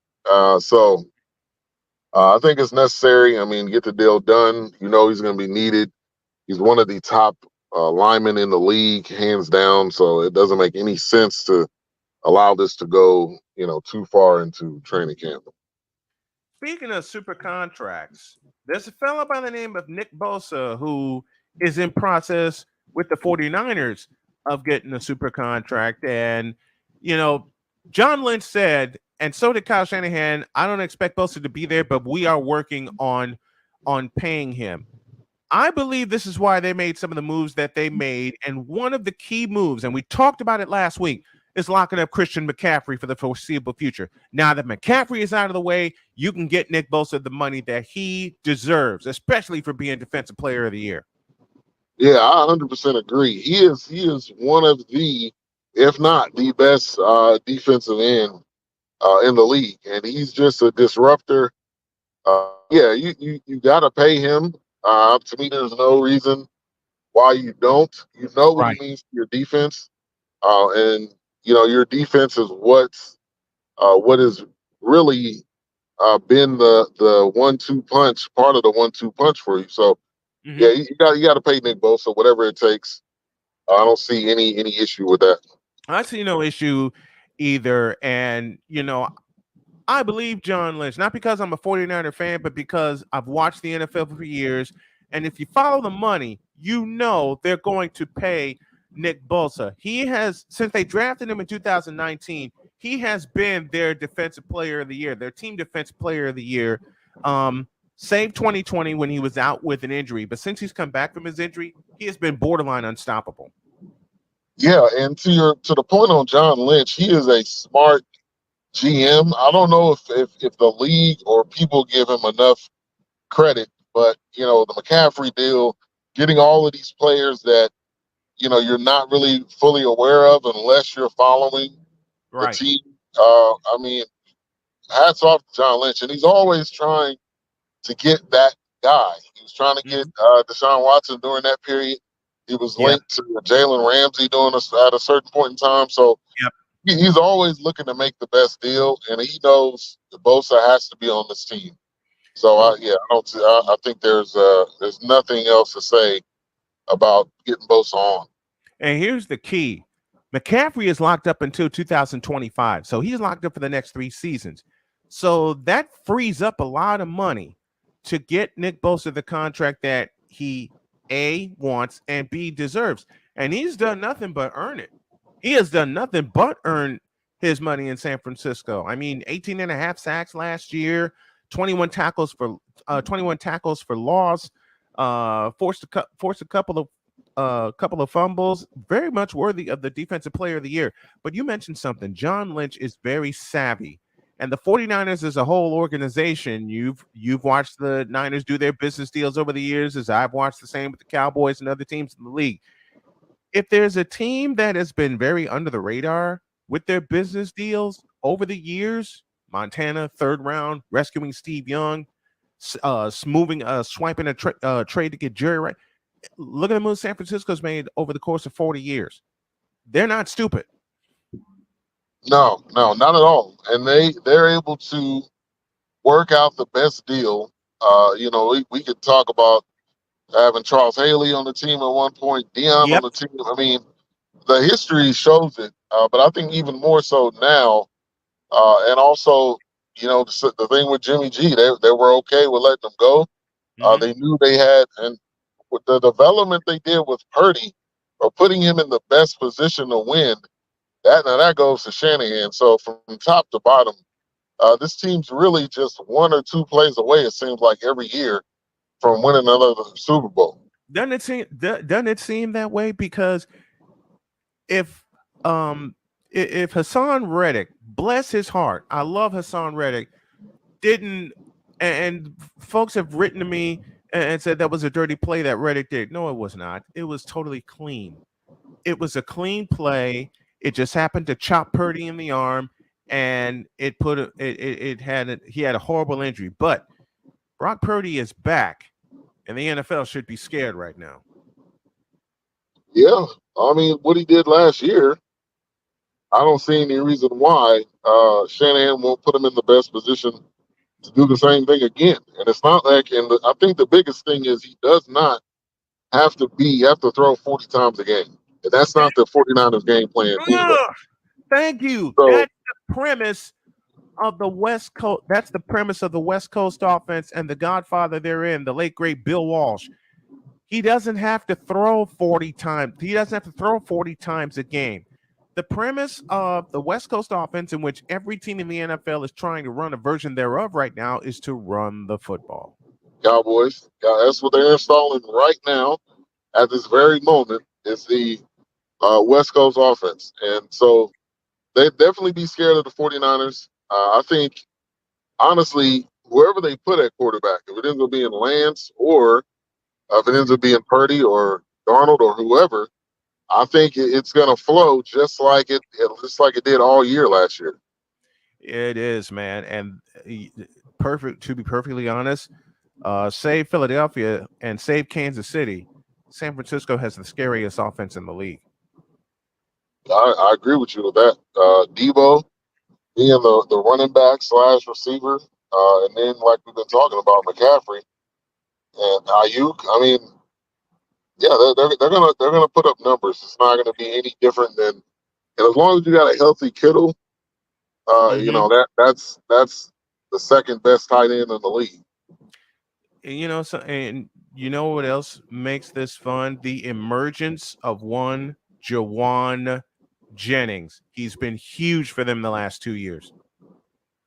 So I think it's necessary. I mean, get the deal done. You know, he's going to be needed. He's one of the top linemen in the league, hands down. So it doesn't make any sense to allow this to go, too far into training camp. Speaking of super contracts, there's a fellow by the name of Nick Bosa who is in process with the 49ers of getting a super contract. And, John Lynch said, and so did Kyle Shanahan, I don't expect Bosa to be there, but we are working on paying him. I believe this is why they made some of the moves that they made. And one of the key moves, and we talked about it last week, is locking up Christian McCaffrey for the foreseeable future. Now that McCaffrey is out of the way, you can get Nick Bosa the money that he deserves, especially for being Defensive Player of the Year. Yeah, I 100% agree. He is one of the, if not the best defensive end in the league, and he's just a disruptor. You got to pay him. To me, there's no reason why you don't. You know what he means to your defense, and your defense is what has really been the 1-2 punch, part of the 1-2 punch for you. So you got to pay Nick Bosa whatever it takes. I don't see any issue with that. I see no issue either, and I believe John Lynch, not because I'm a 49er fan, but because I've watched the NFL for years. And if you follow the money, they're going to pay Nick Bosa. He has, since they drafted him in 2019, he has been their Defensive Player of the Year, their team Defensive Player of the Year, save 2020 when he was out with an injury. But since he's come back from his injury, he has been borderline unstoppable. Yeah, and to the point on John Lynch, he is a smart GM. I don't know if the league or people give him enough credit, but the McCaffrey deal, getting all of these players that you're not really fully aware of unless you're following the team. I mean, hats off to John Lynch, and he's always trying to get that guy. He was trying to get Deshaun Watson during that period. He was linked to Jalen Ramsey at a certain point in time. So he's always looking to make the best deal, and he knows that Bosa has to be on this team. So I think there's nothing else to say about getting Bosa on. And here's the key: McCaffrey is locked up until 2025, so he's locked up for the next 3 seasons. So that frees up a lot of money to get Nick Bosa the contract that he A, wants, and B, deserves. And he's done nothing but earn it. He has done nothing but earn his money in San Francisco. I mean, 18.5 sacks last year, 21 tackles for loss, forced a couple of fumbles. Very much worthy of the Defensive Player of the Year. But you mentioned something. John Lynch is very savvy. And the 49ers as a whole organization, you've watched the Niners do their business deals over the years, as I've watched the same with the Cowboys and other teams in the league. If there's a team that has been very under the radar with their business deals over the years, Montana, 3rd round, rescuing Steve Young, swiping a trade to get Jerry right. Look at the moves San Francisco's made over the course of 40 years. They're not stupid. No, not at all. And they're able to work out the best deal. We could talk about having Charles Haley on the team at one point, Dion on the team. I mean, the history shows it, but I think even more so now. And also, the thing with Jimmy G, they were okay with letting him go. They knew they had, and with the development they did with Purdy, or putting him in the best position to win, that goes to Shanahan. So from top to bottom, this team's really just one or two plays away, it seems like, every year from winning another Super Bowl. Doesn't it seem that way? Because if Hassan Reddick, bless his heart, I love Hassan Reddick, and folks have written to me and said that was a dirty play that Reddick did. No, it was not. It was totally clean. It was a clean play. It just happened to chop Purdy in the arm, and he had a horrible injury. But Brock Purdy is back, and the NFL should be scared right now. Yeah, I mean, what he did last year, I don't see any reason why Shanahan won't put him in the best position to do the same thing again. And it's not like, I think the biggest thing is he does not have to throw 40 times a game. And that's not the 49ers game plan either. Thank you. So, that's the premise of the West Coast. That's the premise of the West Coast offense and the godfather therein, the late great Bill Walsh. He doesn't have to throw 40 times. He doesn't have to throw 40 times a game. The premise of the West Coast offense, in which every team in the NFL is trying to run a version thereof right now, is to run the football. Cowboys, that's what they're installing right now at this very moment, is the West Coast offense. And so they'd definitely be scared of the 49ers. I think, honestly, whoever they put at quarterback, if it ends up being Lance or if it ends up being Purdy or Darnold or whoever, I think it's going to flow just like it did all year last year. It is, man. And to be perfectly honest, save Philadelphia and save Kansas City, San Francisco has the scariest offense in the league. I agree with you with that. Debo being the running back / receiver, and then like we've been talking about, McCaffrey and Ayuk. I mean, yeah, they're gonna put up numbers. It's not gonna be any different than, and as long as you got a healthy Kittle, that's the second best tight end in the league. And you know what else makes this fun? The emergence of one Jawan Jennings. He's been huge for them the last 2 years.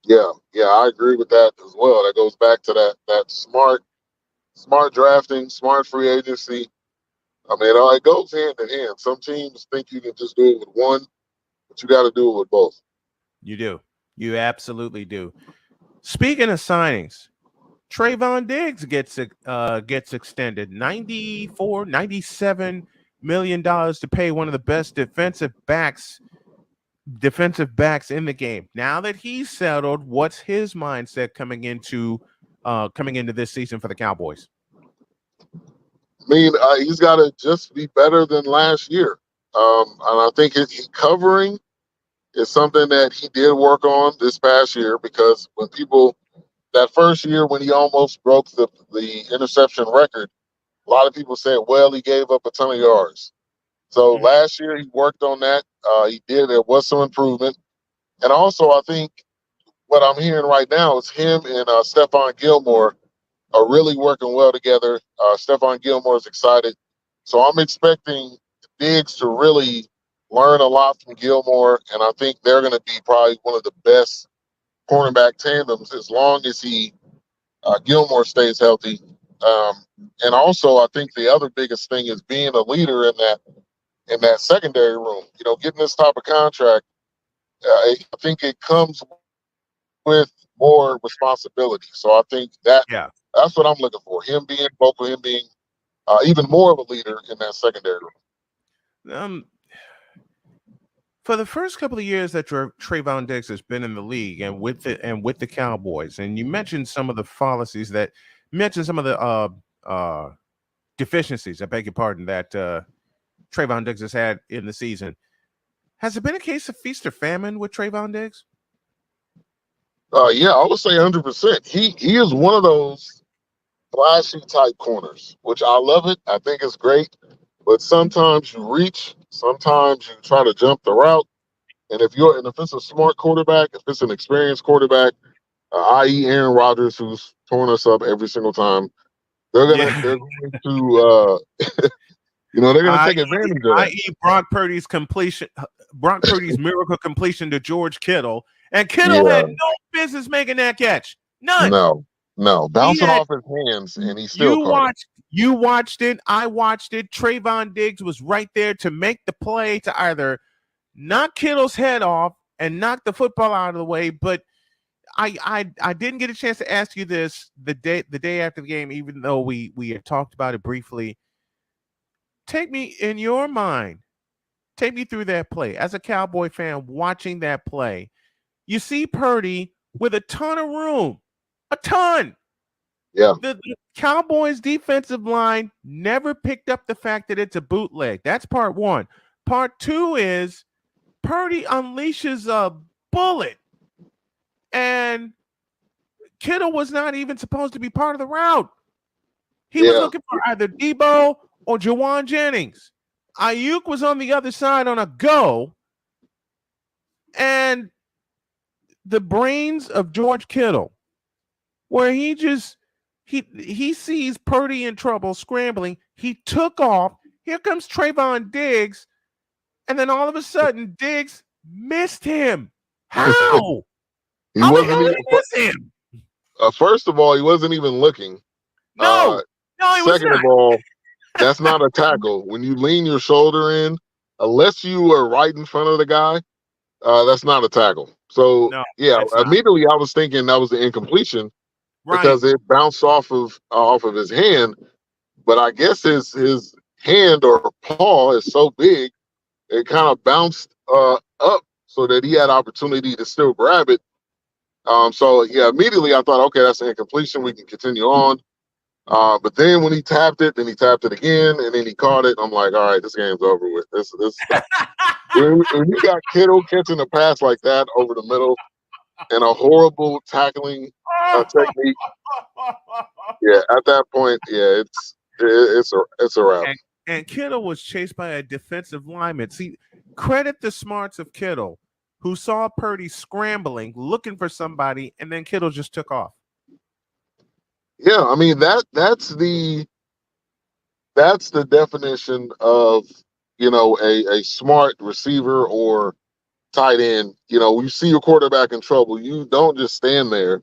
Yeah, I agree with that as well. That goes back to that smart drafting, smart free agency. I mean, it goes hand in hand. Some teams think you can just do it with one, but you got to do it with both. You do. You absolutely do. Speaking of signings, Trayvon Diggs gets extended $97 million to pay one of the best defensive backs in the game. Now that he's settled, what's his mindset coming into this season for the Cowboys? I mean, he's got to just be better than last year. And I think his covering is something that he did work on this past year, because that first year when he almost broke the interception record, a lot of people said, well, he gave up a ton of yards. So last year he worked on that. There was some improvement. And also, I think what I'm hearing right now is him and Stephon Gilmore are really working well together. Stephon Gilmore is excited. So I'm expecting Diggs to really learn a lot from Gilmore, and I think they're going to be probably one of the best cornerback tandems as long as Gilmore stays healthy. And also, I think the other biggest thing is being a leader in that secondary room. Getting this type of contract, I think it comes with more responsibility. So I think that's what I'm looking for. Him being vocal, him being even more of a leader in that secondary room. for the first couple of years that Trayvon Diggs has been in the league and with the Cowboys, and you mentioned some of the fallacies that some of the deficiencies, I beg your pardon, that Trayvon Diggs has had in the season. Has it been a case of feast or famine with Trayvon Diggs? Yeah, I would say 100%. He is one of those flashy type corners, which I love it. I think it's great. But sometimes you reach, sometimes you try to jump the route. And if it's a smart quarterback, if it's an experienced quarterback, i.e. Aaron Rodgers, who's torn us up every single time, they're going to they're going to take advantage of that. I.e. Brock Purdy's miracle completion to George Kittle. And Kittle had no business making that catch. None. No. Bouncing off his hands, and he still caught it. You watched it. I watched it. Trayvon Diggs was right there to make the play to either knock Kittle's head off and knock the football out of the way. But I didn't get a chance to ask you this the day after the game, even though we had talked about it briefly. Take me in your mind. Take me through that play. As a Cowboy fan watching that play, you see Purdy with a ton of room. A ton. Yeah. The Cowboys defensive line never picked up the fact that it's a bootleg. That's part one. Part two is Purdy unleashes a bullet. And Kittle was not even supposed to be part of the route. He was looking for either Debo or Jawan Jennings. Ayuk was on the other side on a go. And the brains of George Kittle, where he sees Purdy in trouble, scrambling. He took off. Here comes Trayvon Diggs. And then all of a sudden, Diggs missed him. How? How the hell did he miss him? First of all, he wasn't even looking. No, he was not. Second of all, that's not a tackle. When you lean your shoulder in, unless you are right in front of the guy, that's not a tackle. So, immediately I was thinking that was the incompletion because it bounced off of his hand. But I guess his hand or paw is so big, it kind of bounced up so that he had opportunity to still grab it. Immediately I thought, okay, that's an incompletion. We can continue on. But then when he tapped it, then he tapped it again, and then he caught it. I'm like, all right, this game's over with. This when you got Kittle catching a pass like that over the middle and a horrible tackling technique, at that point, it's a wrap. And Kittle was chased by a defensive lineman. See, credit the smarts of Kittle, who saw Purdy scrambling, looking for somebody, and then Kittle just took off. Yeah, I mean that's the definition of a smart receiver or tight end. You see your quarterback in trouble, you don't just stand there.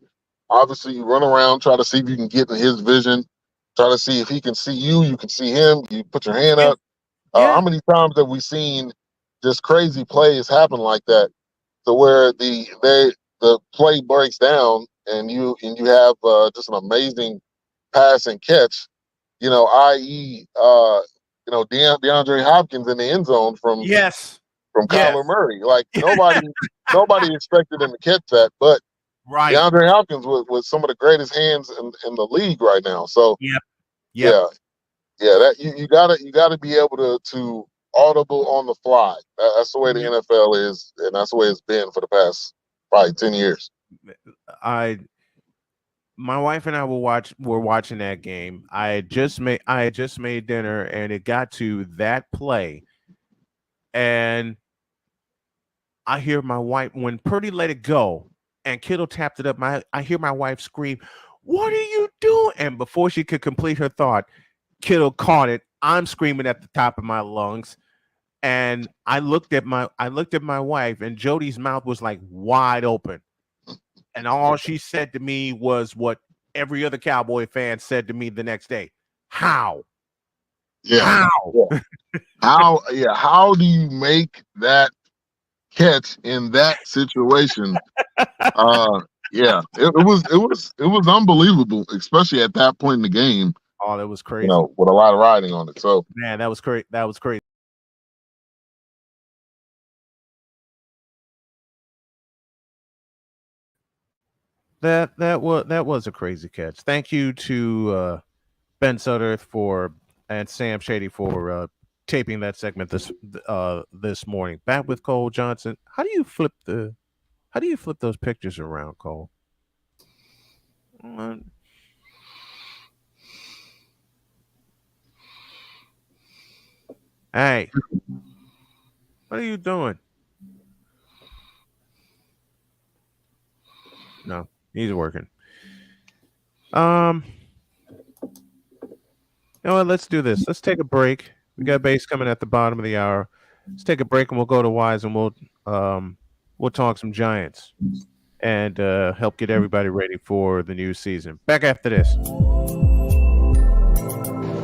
Obviously, you run around, try to see if you can get in his vision, try to see if he can see you, you can see him. You put your hand up. How many times have we seen just crazy plays happen like that, to where the play breaks down and you have just an amazing pass and catch, i.e. DeAndre Hopkins in the end zone from Kyler Murray. Like nobody expected him to catch that, but DeAndre Hopkins was some of the greatest hands in the league right now. So that you gotta be able to audible on the fly. That's the way the NFL is, and that's the way it's been for the past probably 10 years. My wife and I were watching that game. I had just made dinner, and it got to that play, and I hear my wife, when Purdy let it go and Kittle tapped it up, I hear my wife scream, "What are you doing?" And before she could complete her thought, Kittle caught it. I'm screaming at the top of my lungs. And I looked at my wife, and Jody's mouth was like wide open. And all she said to me was what every other Cowboy fan said to me the next day. How? Yeah. How? How do you make that catch in that situation? It was unbelievable, especially at that point in the game. Oh, that was crazy. With a lot of riding on it. So man, that was great. That was crazy. That was a crazy catch. Thank you to Ben Sutter and Sam Shady for taping that segment this morning. Back with Cole Johnson. How do you flip those pictures around, Cole? Hey, what are you doing? No, he's working. You know what? Let's do this. Let's take a break. We got bass coming at the bottom of the hour. Let's take a break and we'll go to Wize and we'll talk some Giants and help get everybody ready for the new season. Back after this.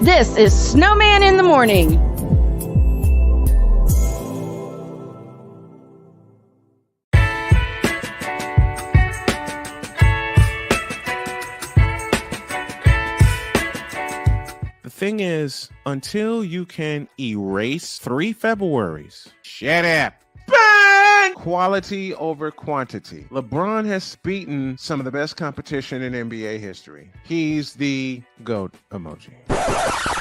This is Snowman in the Morning. The thing is, until you can erase 3 Februaries, shut up. Bang! Quality over quantity. LeBron has beaten some of the best competition in NBA history. He's the GOAT emoji.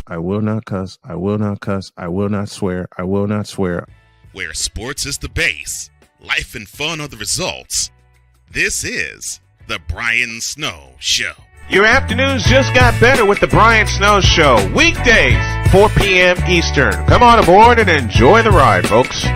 I will not cuss. I will not cuss. I will not swear. I will not swear. Where sports is the base, life and fun are the results. This is the Brian Snow Show. Your afternoons just got better with the Brian Snow Show. Weekdays, 4 p.m. Eastern. Come on aboard and enjoy the ride, folks.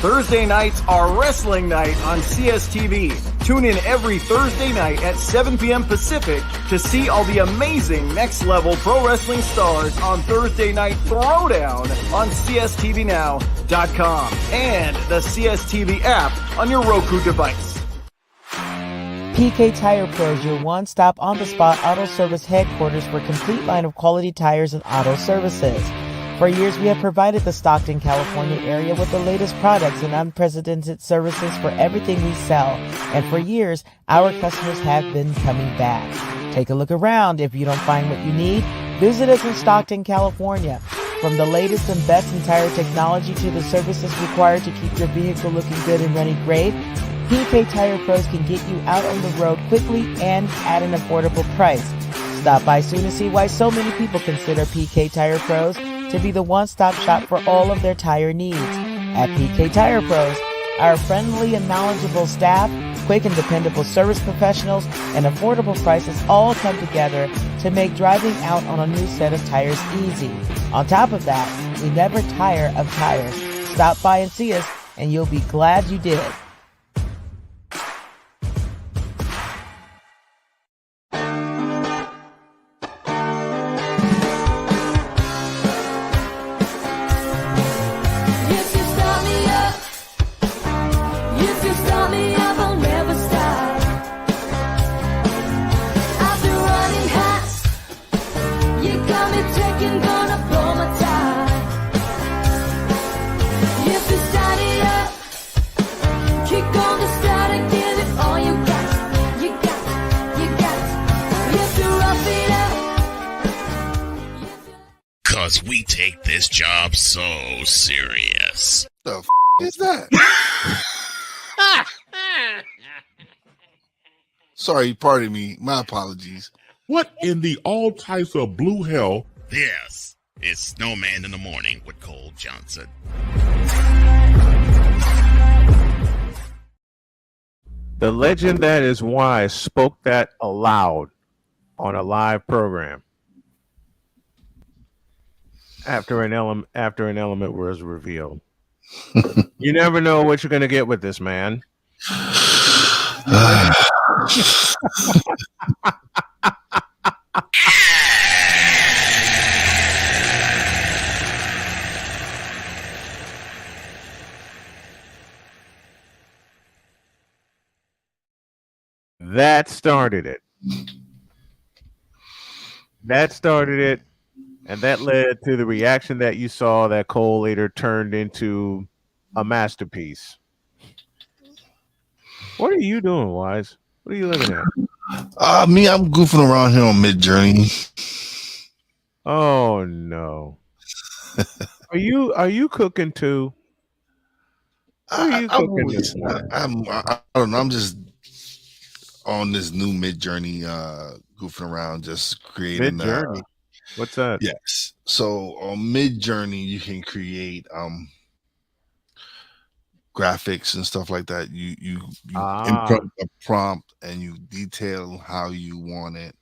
Thursday nights are wrestling night on CSTV. Tune in every Thursday night at 7 p.m. Pacific to see all the amazing Next Level Pro Wrestling stars on Thursday Night Throwdown on CSTVNow.com and the CSTV app on your Roku device. PK Tire Pros, your one-stop on-the-spot auto service headquarters for a complete line of quality tires and auto services. For years, we have provided the Stockton, California area with the latest products and unprecedented services for everything we sell. And for years, our customers have been coming back. Take a look around. If you don't find what you need, visit us in Stockton, California. From the latest and best in tire technology to the services required to keep your vehicle looking good and running great, PK Tire Pros can get you out on the road quickly and at an affordable price. Stop by soon to see why so many people consider PK Tire Pros to be the one-stop shop for all of their tire needs. At PK Tire Pros, our friendly and knowledgeable staff, quick and dependable service professionals, and affordable prices all come together to make driving out on a new set of tires easy. On top of that, we never tire of tires. Stop by and see us, and you'll be glad you did. Because we take this job so serious. The f*** is that? Sorry, pardon me. My apologies. What in the all types of blue hell? This is Snowman in the Morning with Cole Johnson. The legend that is Wize spoke that aloud on a live program after an element was revealed. You never know what you're going to get with this man. That started it. And that led to the reaction that you saw that Cole later turned into a masterpiece. What are you doing, Wize? What are you looking at? Me, I'm goofing around here on Mid Journey. Oh no. Are you cooking too? What are you cooking this morning? I don't know. I'm just on this new Mid Journey, goofing around, just creating. Mid Journey. What's that? Yes. So on Mid Journey, you can create graphics and stuff like that. You input a prompt and you detail how you want it,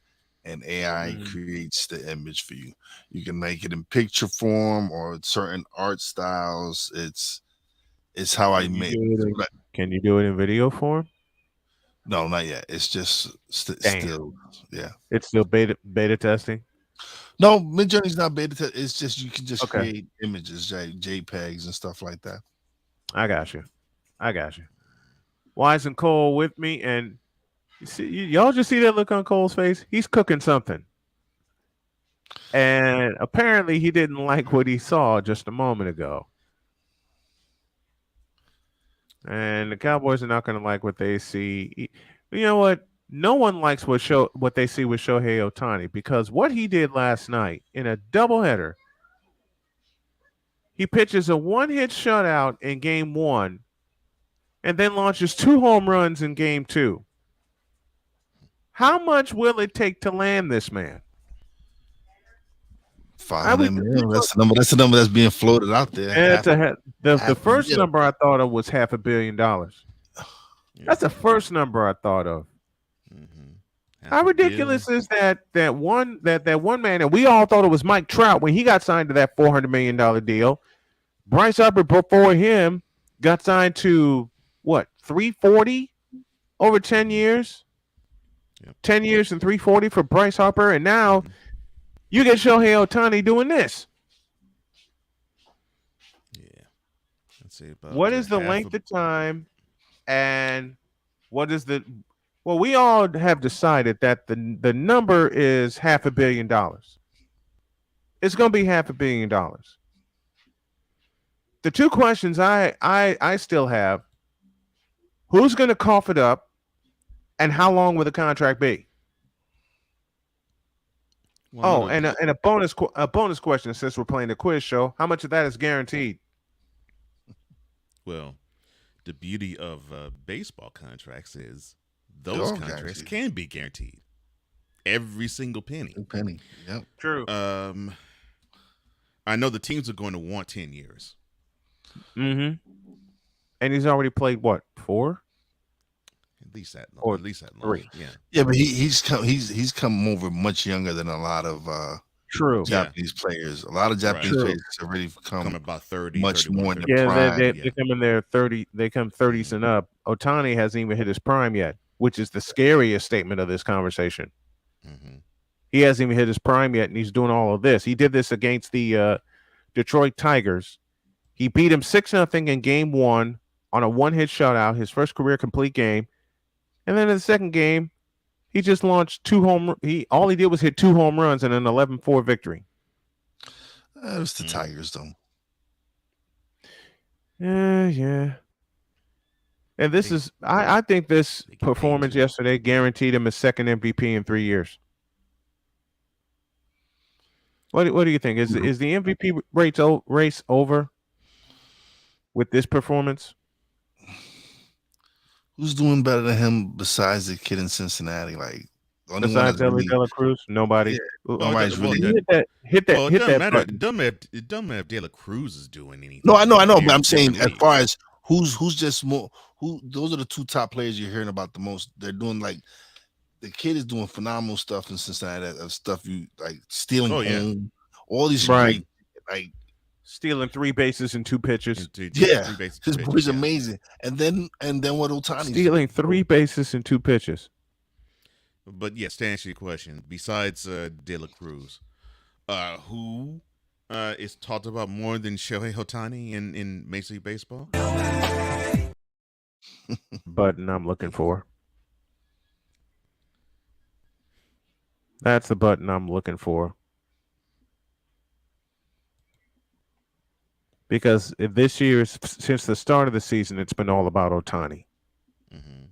and AI creates the image for you. You can make it in picture form or certain art styles. It's how I make. Can you do it in video form? No, not yet. It's just still, yeah. It's still beta testing. No, Midjourney's not beta test. It's just you can just create images, JPEGs and stuff like that. I got you. Wize and Cole with me, and y'all just see that look on Cole's face. He's cooking something, and apparently he didn't like what he saw just a moment ago. And the Cowboys are not going to like what they see. You know what? No one likes what they see with Shohei Ohtani, because what he did last night in a doubleheader, he pitches a one-hit shutout in game 1 and then launches 2 home runs in game 2. How much will it take to land this man? $5 million. That's the number that's being floated out there. The first number I thought of was $500 million. That's the first number I thought of. How ridiculous is that one man, and we all thought it was Mike Trout when he got signed to that $400 million deal. Bryce Harper before him got signed to what, 340 over 10 years? 10 years and 340 for Bryce Harper, and now you get Shohei Ohtani doing this. Yeah. Let's see about what is the length of time, and what is the? Well, we all have decided that the number is $500 million. It's going to be $500 million. The two questions I still have: who's going to cough it up, and how long will the contract be? Well, and a bonus question, since we're playing the quiz show: how much of that is guaranteed? Well, the beauty of baseball contracts is those contracts can be guaranteed. Every single penny. Yep. True. I know the teams are going to want 10 years. Mm-hmm. And he's already played what, 4? At least that long. 3. Yeah. Yeah, but he's come over much younger than a lot of Japanese players. A lot of Japanese players have already come about 30, much 31, more in their prime. They come in their 30. They come 30s and up. Ohtani hasn't even hit his prime yet, which is the scariest statement of this conversation. Mm-hmm. He hasn't even hit his prime yet, and he's doing all of this. He did this against the Detroit Tigers. He beat him 6-0 in game 1 on a one-hit shutout, his first career complete game. And then in the second game, he just launched 2 home. All he did was hit 2 home runs and an 11-4 victory. It was the Tigers, though. Yeah. And this is, I think this performance yesterday guaranteed him a second MVP in 3 years. What do you think? Is the MVP race over with this performance? Who's doing better than him besides the kid in Cincinnati? Like, besides Ellie De La Cruz, nobody. Yeah. Nobody's really hit that. It doesn't matter. It doesn't matter if De La Cruz is doing anything. No, I know, but I'm saying as far as who's just more, those are the 2 top players you're hearing about the most. They're doing, like, the kid is doing phenomenal stuff in Cincinnati, stuff you like stealing home, all these great, like stealing 3 bases in 2 pitches. His boy's amazing. And then what Ohtani stealing 3 bases in 2 pitches. But yes, to answer your question, besides De La Cruz, who is talked about more than Shohei Ohtani in Major League Baseball? Button I'm looking for. That's the button I'm looking for. Because this year, since the start of the season, it's been all about Ohtani. Mm-hmm.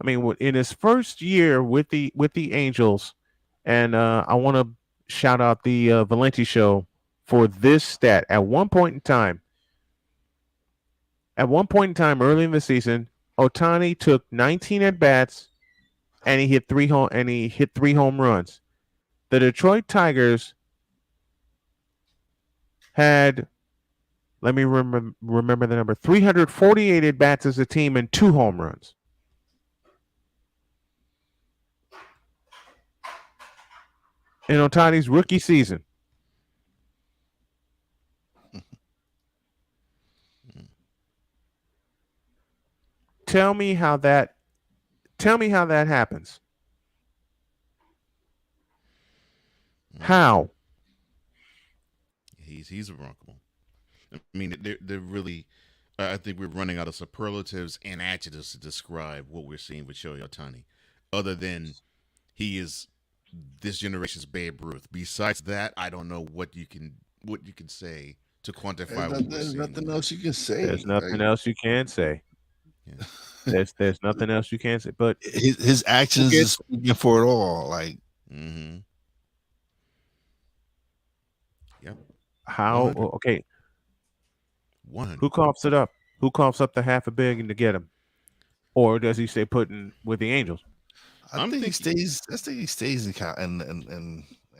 I mean, in his first year with the Angels, and I want to shout out the Valenti show for this stat. At one point in time early in the season, Ohtani took 19 at bats and he hit 3 home runs. The Detroit Tigers had, let me remember the number, 348 at bats as a team and 2 home runs. In Ohtani's rookie season. Tell me how that happens. How? He's remarkable. I mean, they're really. I think we're running out of superlatives and adjectives to describe what we're seeing with Shohei Ohtani, other than he is this generation's Babe Ruth. Besides that, I don't know what you can say to quantify. There's nothing else you can say. There's nothing else you can say. Yeah. There's nothing else you can say. But his actions is speaking for it all. Like, yep. How? Okay. Who coughs it up? Who coughs up the $500 million to get him, or does he stay put in with the Angels? I think he stays in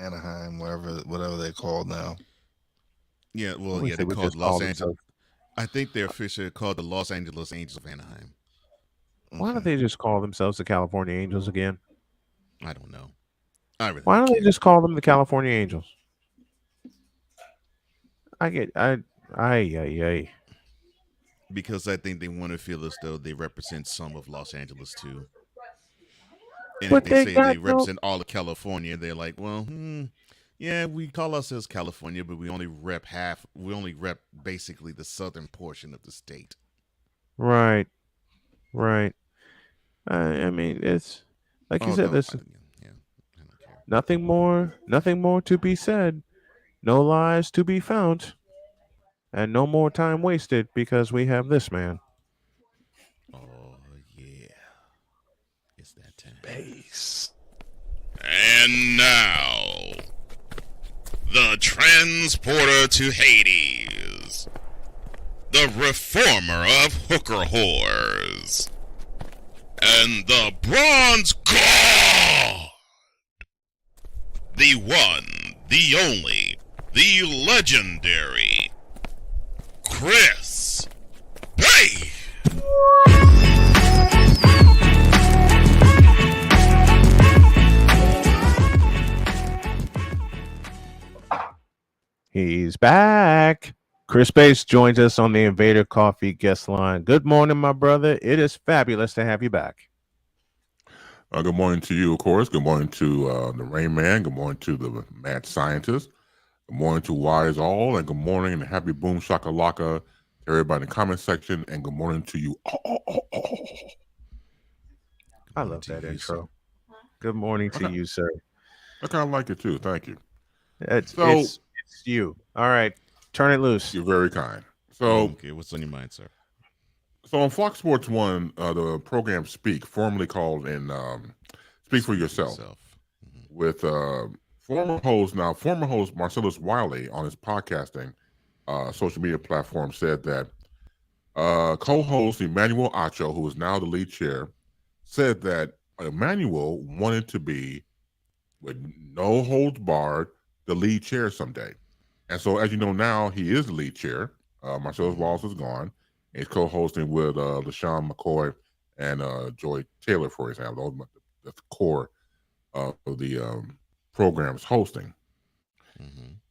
Anaheim, whatever they're called now. Yeah, well, they're called Los Angeles. I think they're officially called the Los Angeles Angels of Anaheim. Why don't they just call themselves the California Angels again? I don't know. Why don't they just call them the California Angels? Because I think they want to feel as though they represent some of Los Angeles too. And but if they say they represent all of California, they're like, well, yeah, we call ourselves California, but we only rep basically the southern portion of the state. Right. I mean, it's like you said, there's nothing more to be said, no lies to be found, and no more time wasted because we have this man. Oh yeah, it's that time. Base. And now, the transporter to Hades, the reformer of hooker whores, and the bronze god, the one, the only, the legendary Chris Bay. He's back. Chris Bass joins us on the Invader Coffee guest line. Good morning, my brother. It is fabulous to have you back. Good morning to you, of course. Good morning to the Rain Man. Good morning to the Mad Scientist. Good morning to Wize All, and good morning and happy boom shakalaka to everybody in the comment section, and good morning to you. I love that intro. Good morning to you, sir. I kind of like it too. Thank you. It's you. All right. Turn it loose. You're very kind. So, okay, what's on your mind, sir? So on Fox Sports 1, the program Speak, formerly called in Speak for Yourself, with former host Marcellus Wiley on his podcasting social media platform said that co-host Emmanuel Acho, who is now the lead chair, said that Emmanuel wanted to be, with no holds barred, the lead chair someday. And so, as you know now, he is the lead chair. Marcellus Wallace is gone. He's co-hosting with LaShawn McCoy and Joy Taylor, for example. That's the core of the program's hosting.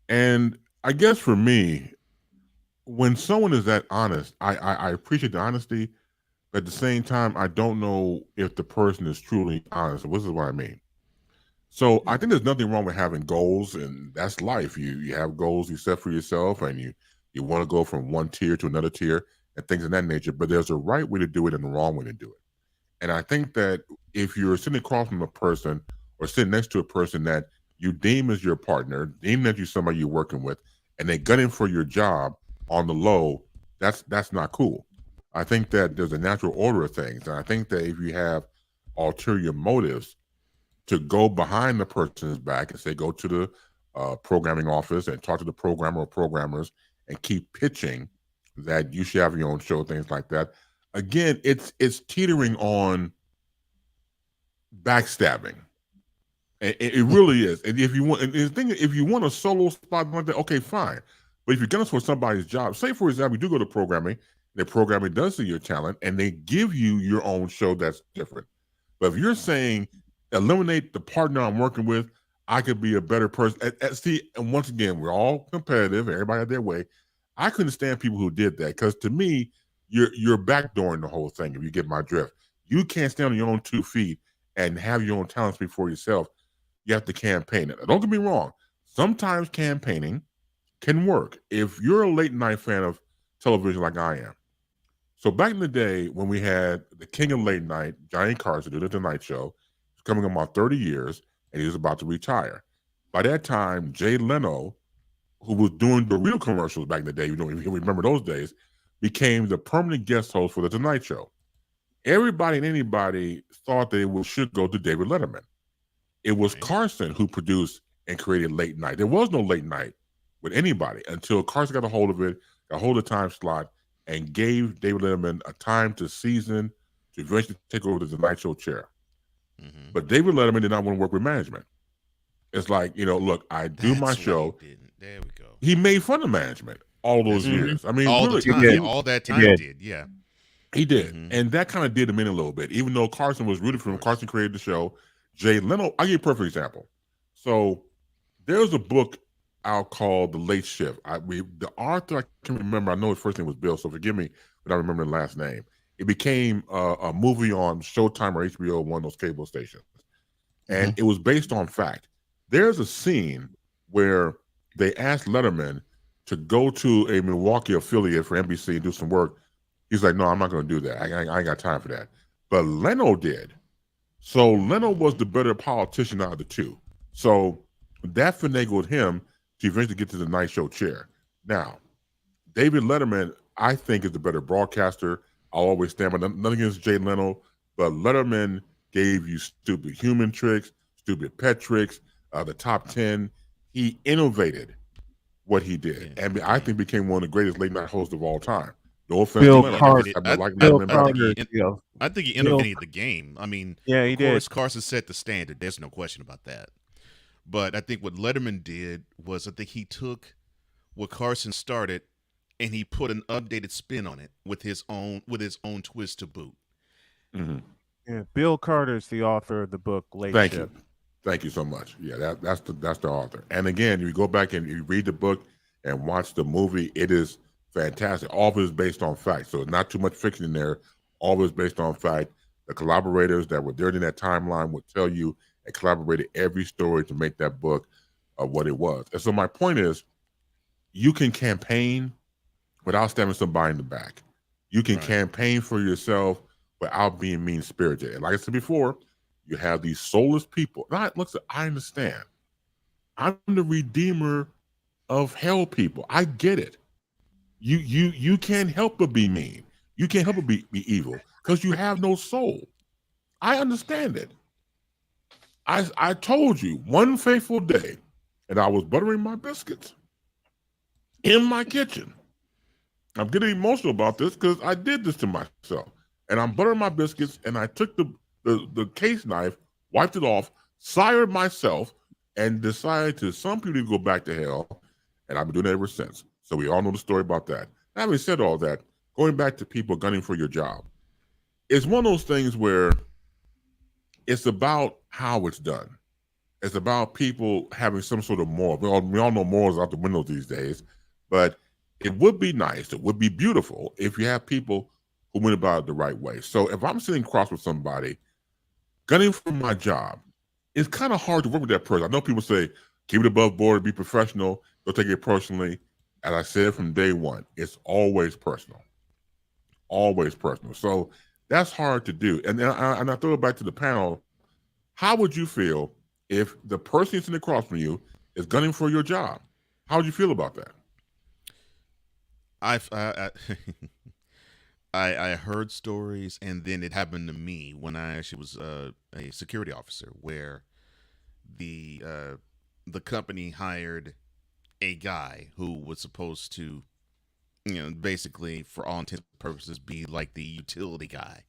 And I guess for me, when someone is that honest, I appreciate the honesty, but at the same time, I don't know if the person is truly honest. This is what I mean. So I think there's nothing wrong with having goals, and that's life. You have goals you set for yourself, and you want to go from one tier to another tier and things of that nature, but there's a right way to do it and a wrong way to do it. And I think that if you're sitting across from a person or sitting next to a person that you deem as your partner, deem that you're somebody you're working with, and they gunning for your job on the low, that's not cool. I think that there's a natural order of things. And I think that if you have ulterior motives to go behind the person's back and say, go to the programming office and talk to the programmer or programmers and keep pitching that you should have your own show, things like that. Again, it's teetering on backstabbing. It really is. And if you want, and the thing, if you want a solo spot like that, okay, fine. But if you're going for somebody's job, say for example, you do go to programming, the programming does see your talent, and they give you your own show that's different. But if you're saying eliminate the partner I'm working with, I could be a better person. See, and once again, we're all competitive. Everybody had their way. I couldn't stand people who did that because to me, you're backdooring the whole thing. If you get my drift, you can't stand on your own 2 feet and have your own talents before yourself. You have to campaign it. Don't get me wrong. Sometimes campaigning can work if you're a late night fan of television like I am. So back in the day when we had the king of late night, Johnny Carson, did the Tonight Show, he's coming on about 30 years, and he was about to retire. By that time, Jay Leno, who was doing the real commercials back in the day, you remember those days, became the permanent guest host for the Tonight Show. Everybody and anybody thought that it should go to David Letterman. It was Carson who produced and created late night. There was no late night with anybody until Carson got a hold of it, got a hold of the time slot, and gave David Letterman a time to season to eventually take over the Tonight Show chair. But David Letterman did not want to work with management. It's like, look, I do my show. There we go. He made fun of management all those years. I mean, all really, the time, all that time he did. Yeah. He did. And that kind of did him in a little bit, even though Carson was rooted for him. Carson created the show. Jay Leno, I'll give you a perfect example. So there's a book out called The Late Shift. The author, I can't remember. I know his first name was Bill, so forgive me, but I remember the last name. It became a movie on Showtime or HBO, one of those cable stations. And it was based on fact. There's a scene where they asked Letterman to go to a Milwaukee affiliate for NBC and do some work. He's like, no, I'm not going to do that. I ain't got time for that. But Leno did. So Leno was the better politician out of the two. So that finagled him to eventually get to the Night Show chair. Now, David Letterman, I think, is the better broadcaster. I'll always stand by nothing against Jay Leno, but Letterman gave you stupid human tricks, stupid pet tricks, the top 10. He innovated what he did, and I think became one of the greatest late night hosts of all time. No offense to Leno. I think he innovated the game. I mean, yeah, he of course, did. Carson set the standard. There's no question about that. But I think what Letterman did was I think he took what Carson started and he put an updated spin on it with his own twist to boot. Yeah, Bill Carter's the author of the book Late Shift. Thank you so much. Yeah, that's the author. And again, you go back and you read the book and watch the movie, it is fantastic. All of it is based on fact. So not too much fiction in there. All of it is based on fact. The collaborators that were there in that timeline would tell you and collaborated every story to make that book what it was. And so my point is, you can campaign without stabbing somebody in the back. You can campaign for yourself without being mean-spirited. And like I said before, you have these soulless people. I understand. I'm the redeemer of hell people. I get it. You can't help but be mean. You can't help but be evil because you have no soul. I understand it. I told you one fateful day and I was buttering my biscuits in my kitchen. I'm getting emotional about this because I did this to myself. And I'm buttering my biscuits and I took the case knife, wiped it off, sired myself, and decided to some people to go back to hell. And I've been doing it ever since. So we all know the story about that. Having said all that, going back to people gunning for your job, it's one of those things where it's about how it's done. It's about people having some sort of moral. We all know morals out the window these days, but it would be nice, it would be beautiful if you have people who went about it the right way. So if I'm sitting across with somebody gunning for my job, it's kind of hard to work with that person. I know people say, keep it above board, be professional, don't take it personally. As I said from day one, it's always personal. Always personal. So that's hard to do. And I throw it back to the panel. How would you feel if the person sitting across from you is gunning for your job? How would you feel about that? I heard stories, and then it happened to me when I actually was a security officer, where the company hired a guy who was supposed to, basically for all intents and purposes, be like the utility guy,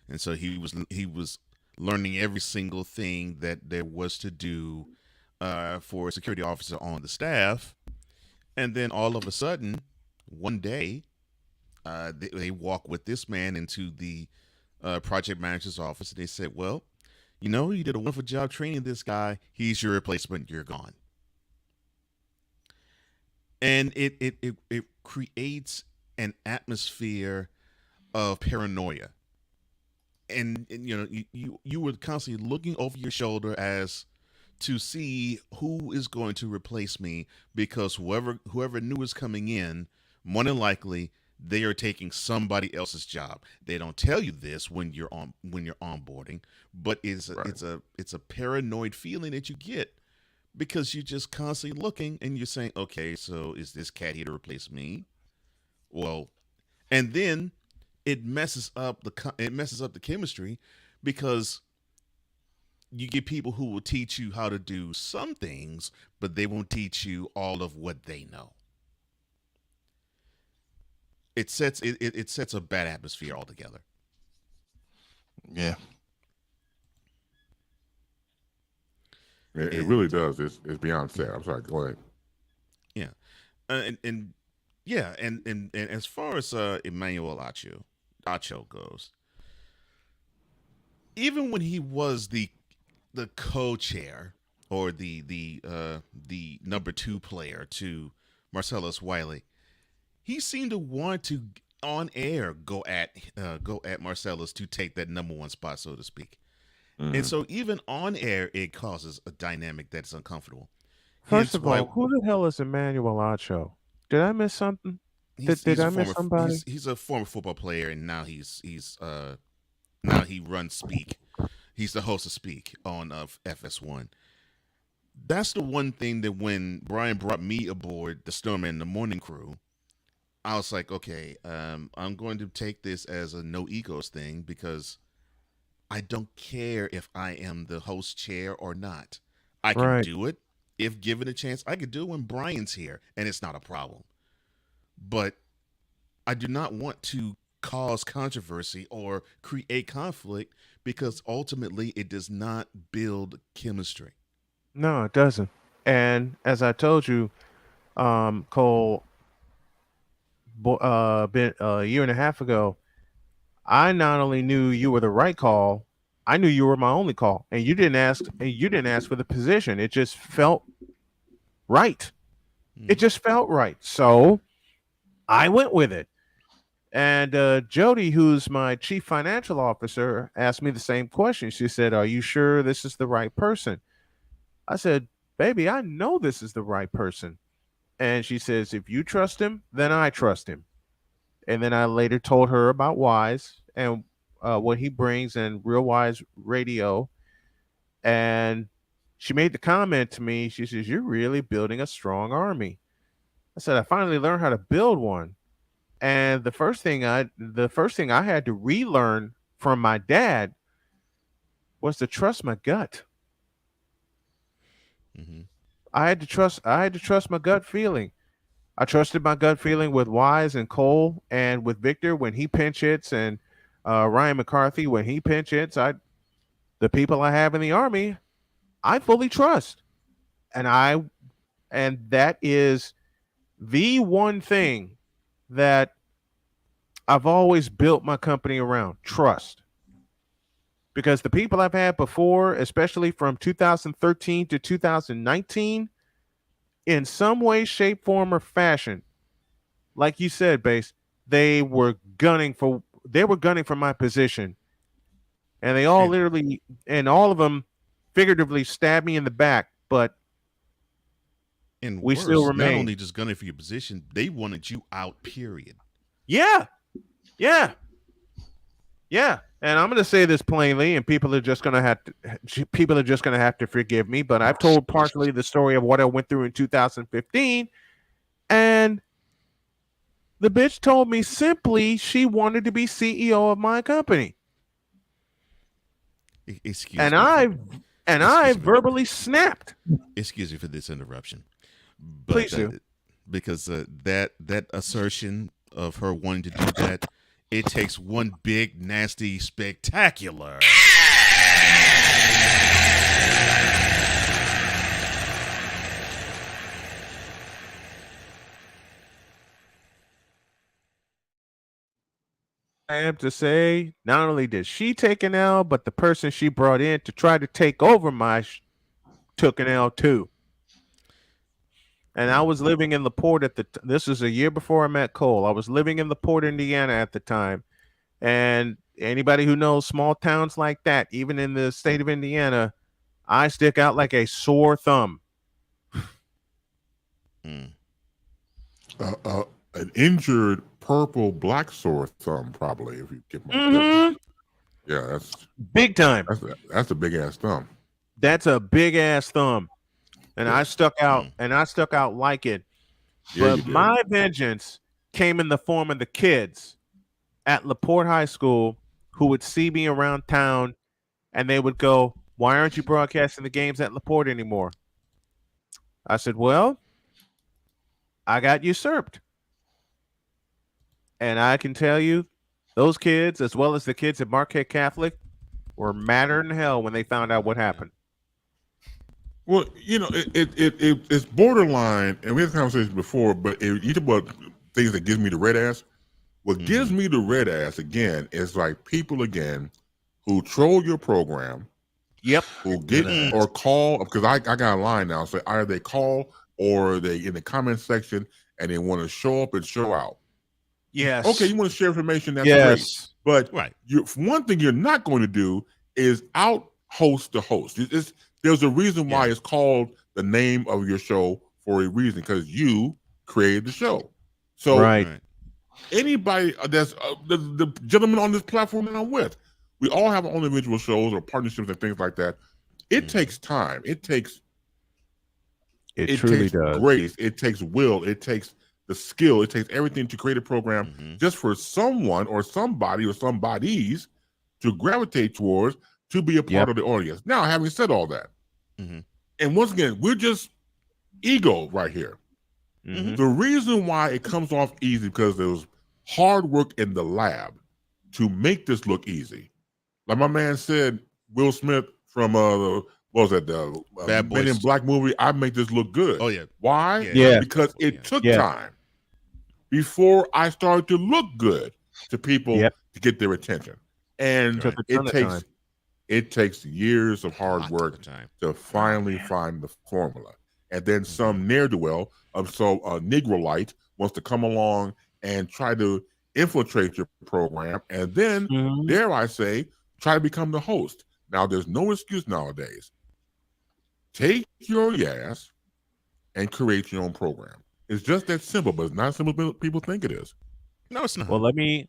and so he was learning every single thing that there was to do for a security officer on the staff, and then all of a sudden, one day. They walk with this man into the project manager's office, and they said, well, you did a wonderful job training this guy. He's your replacement. You're gone. And it creates an atmosphere of paranoia. And you were constantly looking over your shoulder as to see who is going to replace me, because whoever new is coming in, more than likely, they are taking somebody else's job. They don't tell you this when you're onboarding, but it's a paranoid feeling that you get, because you're just constantly looking and you're saying, okay, so is this cat here to replace me? Well, and then it messes up the chemistry, because you get people who will teach you how to do some things, but they won't teach you all of what they know. It sets a bad atmosphere altogether. Yeah. It really does. It's beyond sad. I'm sorry. Go ahead. Yeah, and as far as Emmanuel Acho goes, even when he was the co-chair or the number 2 player to Marcellus Wiley, he seemed to want to on air go at Marcellus to take that number 1 spot, so to speak. Mm-hmm. And so even on air, it causes a dynamic that's uncomfortable. First of all, who the hell is Emmanuel Acho? Did I miss something? Did I miss somebody? He's a former football player, and now he runs Speak. He's the host of Speak on FS1. That's the one thing that when Brian brought me aboard the Snowman, the morning crew, I was like, okay, I'm going to take this as a no egos thing, because I don't care if I am the host chair or not. I can do it if given a chance. I could do it when Brian's here, and it's not a problem. But I do not want to cause controversy or create conflict, because ultimately it does not build chemistry. No, it doesn't. And as I told you, Cole, been a year and a half ago, I not only knew you were the right call, I knew you were my only call, and you didn't ask for the position. It just felt right. It just felt right. So I went with it. And Jody, who's my chief financial officer, asked me the same question. She said, "Are you sure this is the right person?" I said, "Baby, I know this is the right person." And she says, "If you trust him, then I trust him." And then I later told her about Wize and what he brings in Real Wize Radio. And she made the comment to me. She says, "You're really building a strong army." I said, "I finally learned how to build one." And the first thing I had to relearn from my dad was to trust my gut. Mm-hmm. I had to trust my gut feeling. I trusted my gut feeling with Wize and Cole, and with Victor when he pinch hits, and Ryan McCarthy when he pinch hits. The people I have in the Army, I fully trust. And that is the one thing that I've always built my company around: trust. Because the people I've had before, especially from 2013 to 2019, in some way, shape, form, or fashion, like you said, Base, they were gunning for my position. And they all literally, and all of them figuratively stabbed me in the back, but and we worse, still remain. Not only just gunning for your position, they wanted you out, period. Yeah. And I'm going to say this plainly, and people are just going to have to forgive me, but I've told partially the story of what I went through in 2015, and The bitch told me simply she wanted to be CEO of my company. Excuse and me. I verbally snapped. Excuse me for this interruption. But, Please do. Because that assertion of her wanting to do that, it takes one big, nasty, spectacular. I am to say, not only did she take an L, but the person she brought in to try to take over took an L too. And I was living in LaPorte at this is a year before I met Cole. I was living in LaPorte, Indiana at the time. And anybody who knows small towns like that, even in the state of Indiana, I stick out like a sore thumb. An injured purple black sore thumb, probably, if you get my yeah, that's big time. That's a big ass thumb. That's a big ass thumb. And I stuck out like it. Yeah, but my vengeance came in the form of the kids at LaPorte High School who would see me around town and they would go, "Why aren't you broadcasting the games at LaPorte anymore?" I said, "Well, I got usurped." And I can tell you, those kids, as well as the kids at Marquette Catholic, were madder than hell when they found out what happened. Well, you know, it's borderline, and we had a conversation before, but you talk about things that gives me the red ass. What gives me the red ass, again, is like people, again, who troll your program. Yep. Who get or call, because I got a line now, so either they call or they in the comment section and they want to show up and show out. Yes. Okay, you want to share information, that's Yes. great. But one thing you're not going to do is out-host the host. There's a reason why it's called the name of your show for a reason, because you created the show. So anybody that's the gentleman on this platform that I'm with, we all have our own individual shows or partnerships and things like that. It takes time. It takes truly does. Grace. It takes will. It takes the skill. It takes everything to create a program just for someone or somebody or somebodies to gravitate towards to be a part of the audience. Now, having said all that, and once again, we're just ego right here. The reason why it comes off easy because there was hard work in the lab to make this look easy. Like my man said, Will Smith from what was that, the Bad Boys. Men in Black movie, I make this look good. Oh, yeah. Why? Yeah. Because it took time before I started to look good to people to get their attention. And it takes years of hard work to finally find the formula. And then some ne'er-do-well, a Negroite wants to come along and try to infiltrate your program, and then, dare I say, try to become the host. Now, there's no excuse nowadays. Take your ass and create your own program. It's just that simple, but it's not as simple as people think it is. No, it's not. Well, let me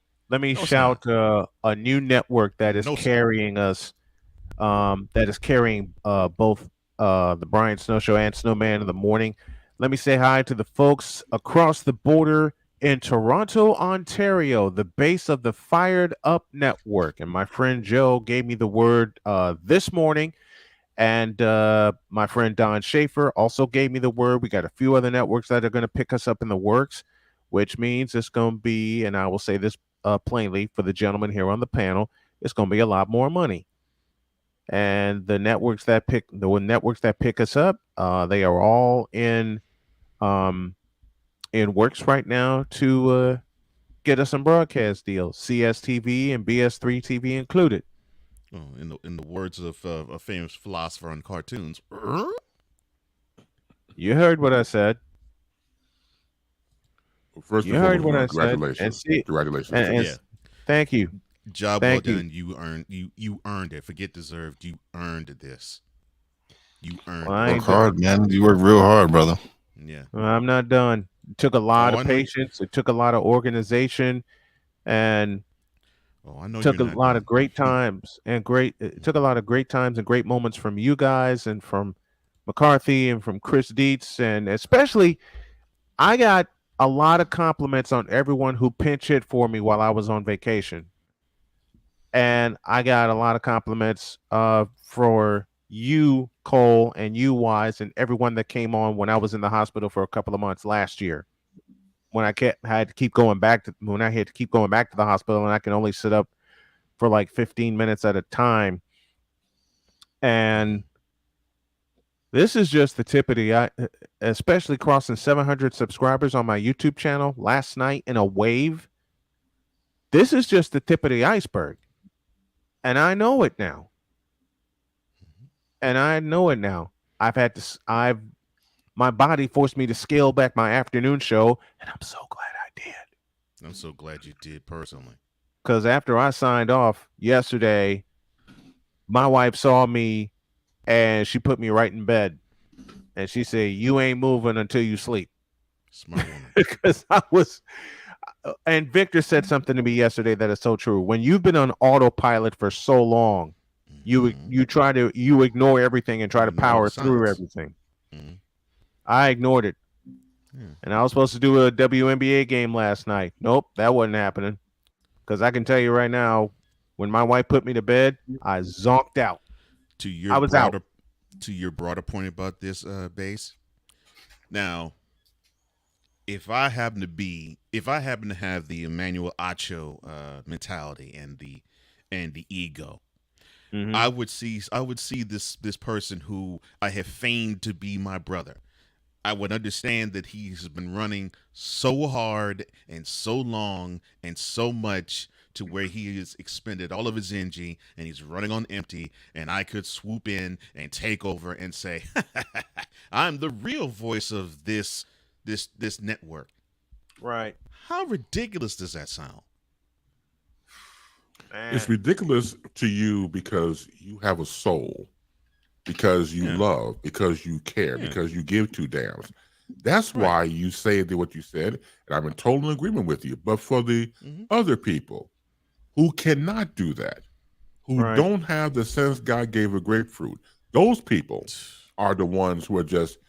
shout a new network that is carrying us, that is carrying both the Brian Snow Show and Snowman in the morning. Let me say hi to the folks across the border in Toronto, Ontario, the base of the Fired Up Network. And my friend Joe gave me the word this morning. And my friend Don Schaefer also gave me the word. We got a few other networks that are going to pick us up in the works, which means it's going to be, and I will say this plainly for the gentleman here on the panel, it's going to be a lot more money. And the networks that pick us up, they are all in works right now to get us some broadcast deals, CSTV and BS3 TV included. Oh, in the words of a famous philosopher on cartoons. You heard what I said. Well, first you heard what I said. Congratulations. Thank you. Job Thank well you. done. You earned it. Forget deserved. You earned this. You earned it. Work hard, man. You work real hard, brother. Yeah. Well, I'm not done. It took a lot of patience. It took a lot of organization, and took a lot of great times and it took a lot of great times and great moments from you guys and from McCarthy and from Chris Dietz, and especially I got a lot of compliments on everyone who pinch hit for me while I was on vacation. And I got a lot of compliments for you, Cole, and you, Wize, and everyone that came on when I was in the hospital for a couple of months last year. When I had to keep going back to the hospital, and I can only sit up for like 15 minutes at a time. And this is just the tip of the especially crossing 700 subscribers on my YouTube channel last night in a wave. This is just the tip of the iceberg. And I know it now. My body forced me to scale back my afternoon show, and I'm so glad I did. I'm so glad you did personally. Because after I signed off yesterday, my wife saw me and she put me right in bed. And she said, "You ain't moving until you sleep." Smart woman. Because and Victor said something to me yesterday that is so true. When you've been on autopilot for so long, you ignore everything and try to power through everything. Mm-hmm. I ignored it. Yeah. And I was supposed to do a WNBA game last night. Nope, that wasn't happening. Because I can tell you right now, when my wife put me to bed, I zonked out. To your broader point about this base. Now, if I happen to have the Emmanuel Acho mentality and the ego, mm-hmm. I would see this person who I have feigned to be my brother. I would understand that he's been running so hard and so long and so much to where he has expended all of his energy and he's running on empty, and I could swoop in and take over and say, I'm the real voice of this network. Right. How ridiculous does that sound? It's ridiculous to you because you have a soul, because you love, because you care, because you give two damns. That's why you say what you said, and I'm in total agreement with you. But for the other people who cannot do that, who don't have the sense God gave a grapefruit, those people are the ones who are just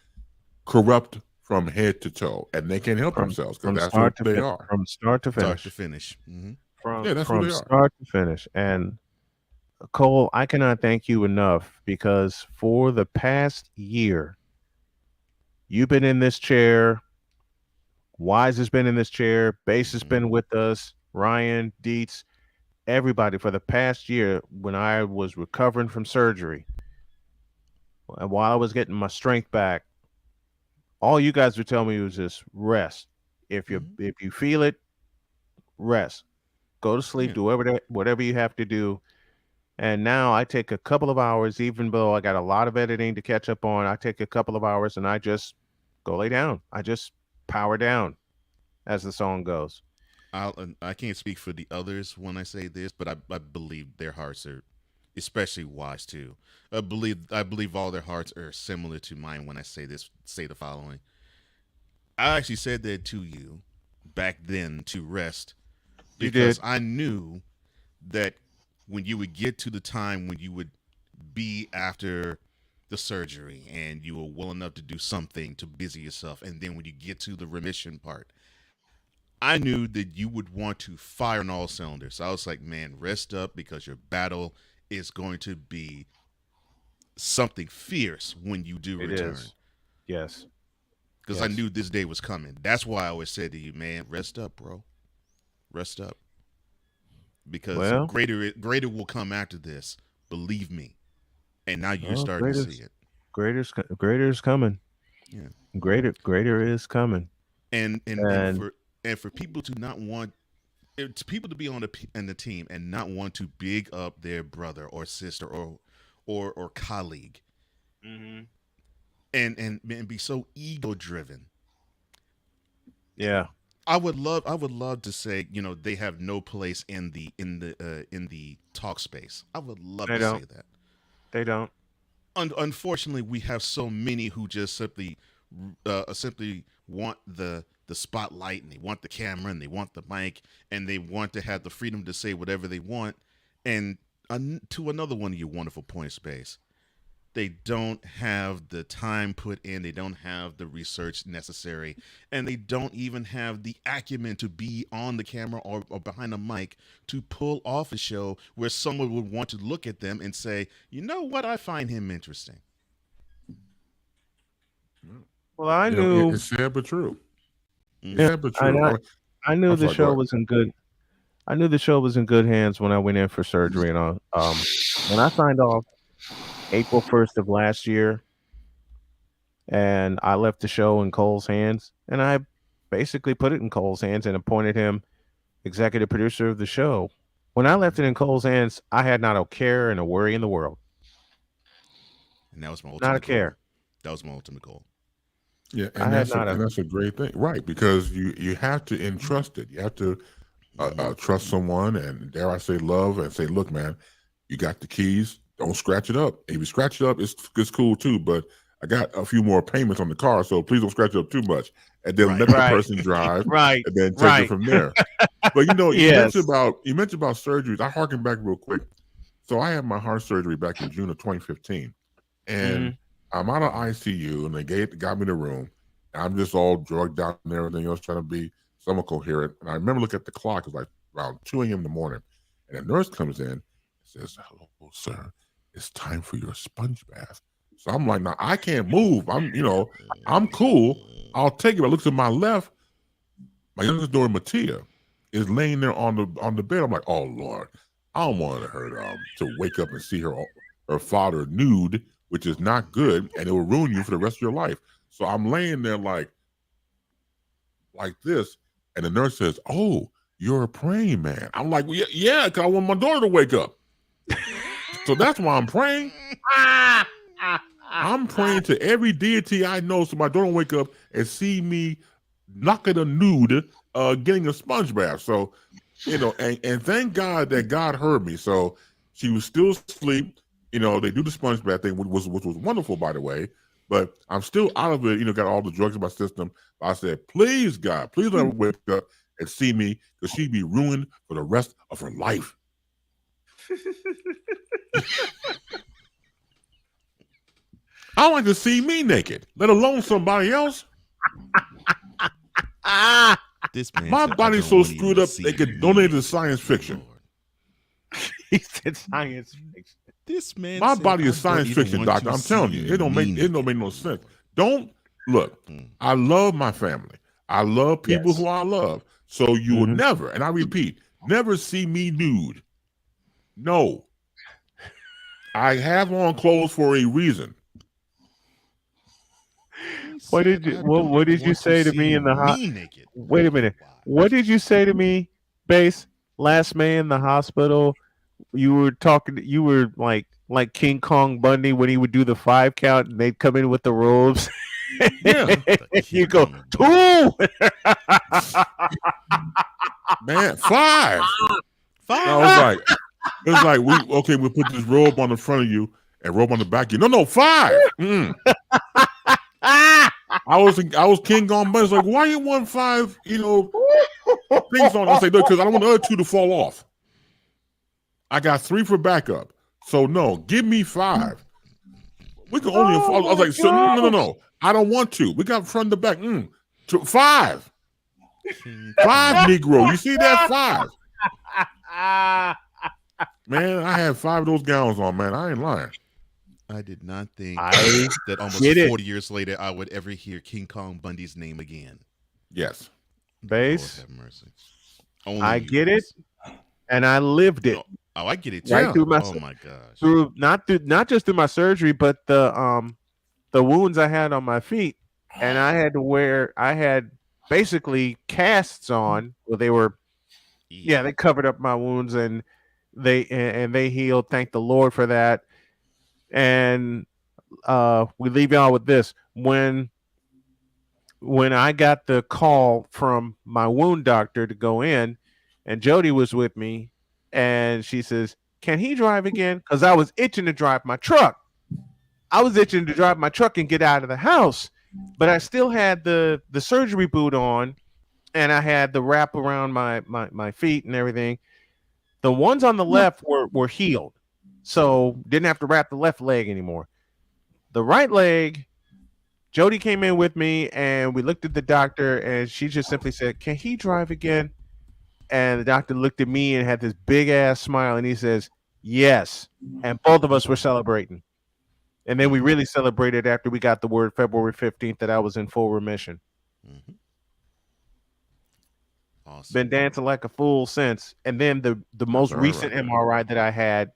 corrupt from head to toe, and they can't help themselves because that's what they are. From start to finish. Start to finish. Mm-hmm. From start to finish. And Cole, I cannot thank you enough, because for the past year, you've been in this chair. Wize has been in this chair. Bass has been with us. Ryan, Dietz, everybody for the past year when I was recovering from surgery. And while I was getting my strength back, all you guys would tell me was just rest. If you feel it, rest. Go to sleep, do whatever you have to do. And now I take a couple of hours, even though I got a lot of editing to catch up on. I take a couple of hours and I just go lay down. I just power down, as the song goes. I can't speak for the others when I say this, but I believe their hearts are, especially Wize too. I believe all their hearts are similar to mine when I say the following. I actually said that to you back then to rest, because I knew that when you would get to the time when you would be after the surgery and you were well enough to do something to busy yourself, and then when you get to the remission part, I knew that you would want to fire on all cylinders. So I was like, man, rest up, because your battle is going to be something fierce when you do return. Yes. Because I knew this day was coming. That's why I always said to you, man, rest up, bro. Rest up. Because greater will come after this. Believe me. And now you're starting to see it. Greater is coming. Yeah. Greater is coming. And for people to not want people to be on the team and not want to big up their brother or sister or colleague, and be so ego driven. Yeah, I would love to say, they have no place in the talk space. I would love to say that. They don't. Unfortunately, we have so many who just simply want the spotlight, and they want the camera, and they want the mic, and they want to have the freedom to say whatever they want. And to another one of your wonderful points, Space, They don't have the time put in. They don't have the research necessary. And they don't even have the acumen to be on the camera or behind a mic to pull off a show where someone would want to look at them and say, you know what? I find him interesting. Well, I knew it's sad but true. It's Yeah, sad but true. I knew I'm the sorry, show go ahead. was in good. I knew the show was in good hands when I went in for surgery, and when I signed off April 1st of last year, and I left the show in Cole's hands, and I basically put it in Cole's hands and appointed him executive producer of the show. When I left it in Cole's hands, I had not a care and a worry in the world. And that was my ultimate Not a care. goal. That was my ultimate goal. Yeah, I and had that's a great thing, right? Because you have to entrust it. You have to trust someone, and dare I say, love, and say, look, man, you got the keys. Don't scratch it up. If you scratch it up, it's cool too. But I got a few more payments on the car, so please don't scratch it up too much. And then let the person drive, and then take it from there. But you mentioned about surgeries. I harken back real quick. So I had my heart surgery back in June of 2015, and I'm out of ICU, and they got me in the room. And I'm just all drugged out and everything else, trying to be somewhat coherent. And I remember looking at the clock. It was like around 2 a.m. in the morning, and a nurse comes in and says, "Hello, sir. It's time for your sponge bath." So I'm like, "Now I can't move. I'm cool. I'll take it." I look to my left. My youngest daughter, Mattia, is laying there on the bed. I'm like, "Oh Lord, I don't want her to wake up and see her father nude, which is not good, and it will ruin you for the rest of your life." So I'm laying there like this, and the nurse says, "Oh, you're a praying man." I'm like, "Well, yeah, because I want my daughter to wake up." So that's why I'm praying. I'm praying to every deity I know so my daughter will wake up and see me knocking a nude, getting a sponge bath. So, and thank God that God heard me. So she was still asleep. They do the sponge bath thing, which was wonderful, by the way. But I'm still out of it, got all the drugs in my system. But I said, please, God, please let her wake up and see me, because she'd be ruined for the rest of her life. I don't like to see me naked, let alone somebody else. My body's so screwed up they could donate to science fiction. He said science fiction. This man, my body is science fiction, doctor. I'm telling you, it don't make no sense. Don't look. I love my family. I love people who I love. So you will never, and I repeat, never see me nude. No. I have on clothes for a reason. What did you say to me in the hospital? Wait a minute. What did you say to me, Bass? Last May in the hospital, you were like King Kong Bundy when he would do the 5 count and they'd come in with the robes. Yeah. You go 2. Man, 5. I was like, we put this robe on the front of you and robe on the back of you. No, 5. I was King Kong Bundy. I was like, why you want 5, things on? I say, look, because I don't want the other 2 to fall off. I got 3 for backup. So no, give me 5. We can only fall. I was like, so no. I don't want to. We got front to back. 5. 5 Negro. You see that? 5. Man, I had 5 of those gowns on, man. I ain't lying. I did not think that almost 40 years later I would ever hear King Kong Bundy's name again. Yes. Bass. Lord have mercy. I get it, and I lived it. Oh, I get it too. Right through my, oh my gosh. Not just through my surgery, but the wounds I had on my feet, and I had basically casts on. Well, they covered up my wounds, and they healed. Thank the Lord for that. And we leave y'all with this. When I got the call from my wound doctor to go in, and Jody was with me, and she says, "Can he drive again?" Because I was itching to drive my truck. I was itching to drive my truck and get out of the house, but I still had the surgery boot on, and I had the wrap around my feet and everything. The ones on the left were healed, so didn't have to wrap the left leg anymore. the right leg, Jody came in with me and we looked at the doctor and she just simply said, "Can he drive again?" And the doctor looked at me and had this big ass smile and he says, "Yes." And both of us were celebrating. And then we really celebrated after we got the word February 15th that I was in full remission. Mm-hmm. Awesome. Been dancing like a fool since. And then the most recent MRI that I had,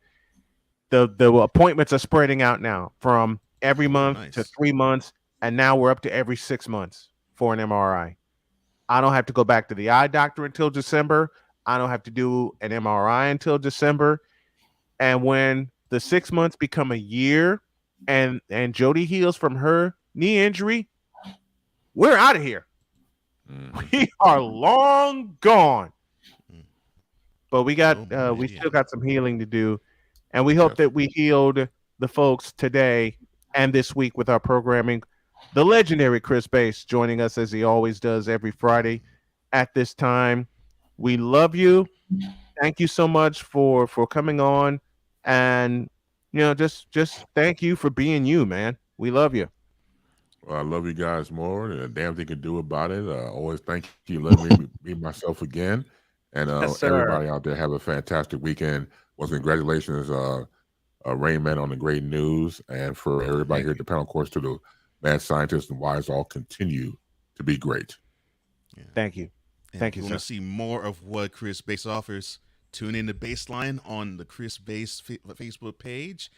the appointments are spreading out now from every month to 3 months. And now we're up to every 6 months for an MRI. I don't have to go back to the eye doctor until December. I don't have to do an MRI until December. And when the 6 months become a year and Jody heals from her knee injury, we're out of here. We are long gone. But we got we still got some healing to do. And we hope that we healed the folks today and this week with our programming. The legendary Chris Bass joining us as he always does every Friday at this time. We love you. Thank you so much for coming on. And just thank you for being you, man. We love you. Well, I love you guys more than a damn thing can do about it. Always thank you for letting me be myself again. And Yes, everybody out there have a fantastic weekend. Well, congratulations, Rain Man, on the great news. And for everybody here at the panel, of course, to the mad scientists and Wize, all continue to be great. Yeah. Thank you. Thank you, sir. Want to see more of what Chris Bass offers? Tune in to Baseline on the Chris Bass Facebook page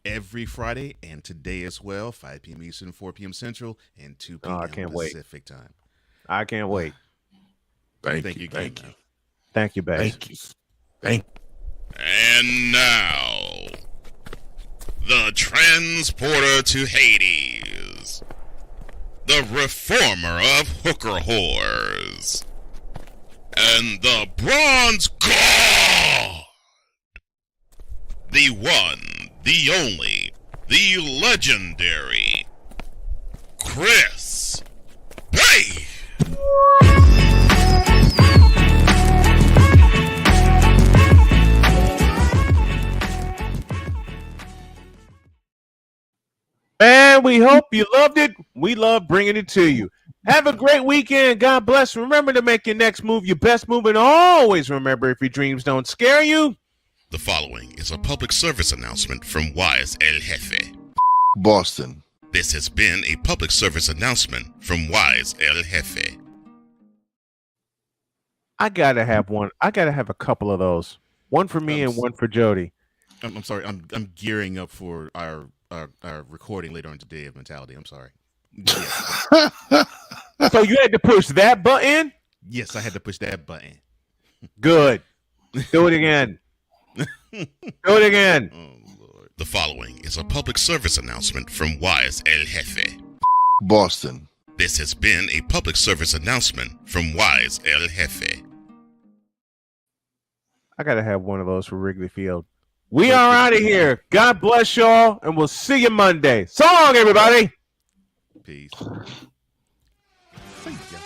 every Friday and today as well, 5 p.m. Eastern, 4 p.m. Central, and 2 p.m. Pacific time. I can't wait. Thank you. Thank you, Bass. Thank you. And now, the transporter to Hades, the reformer of hooker whores, and the bronze god, the one, the only, the legendary Chris Bass. And we hope you loved it. We love bringing it to you. Have a great weekend. God bless. Remember to make your next move your best move. And always remember, if your dreams don't scare you. The following is a public service announcement from Wize El Jefe, Boston. This has been a public service announcement from Wize El Jefe. I gotta have one. I gotta have a couple of those. One for me and one for Jody. I'm sorry. I'm gearing up for our recording later on today of Mentality. I'm sorry. Yes. So you had to push that button? Yes, I had to push that button. Good. Do it again. Do it again. Oh, Lord. The following is a public service announcement from Wize El Jefe, Boston. This has been a public service announcement from Wize El Jefe. I gotta have one of those for Wrigley Field. We are out of here. God bless y'all, and we'll see you Monday. So long, everybody. Peace. See ya.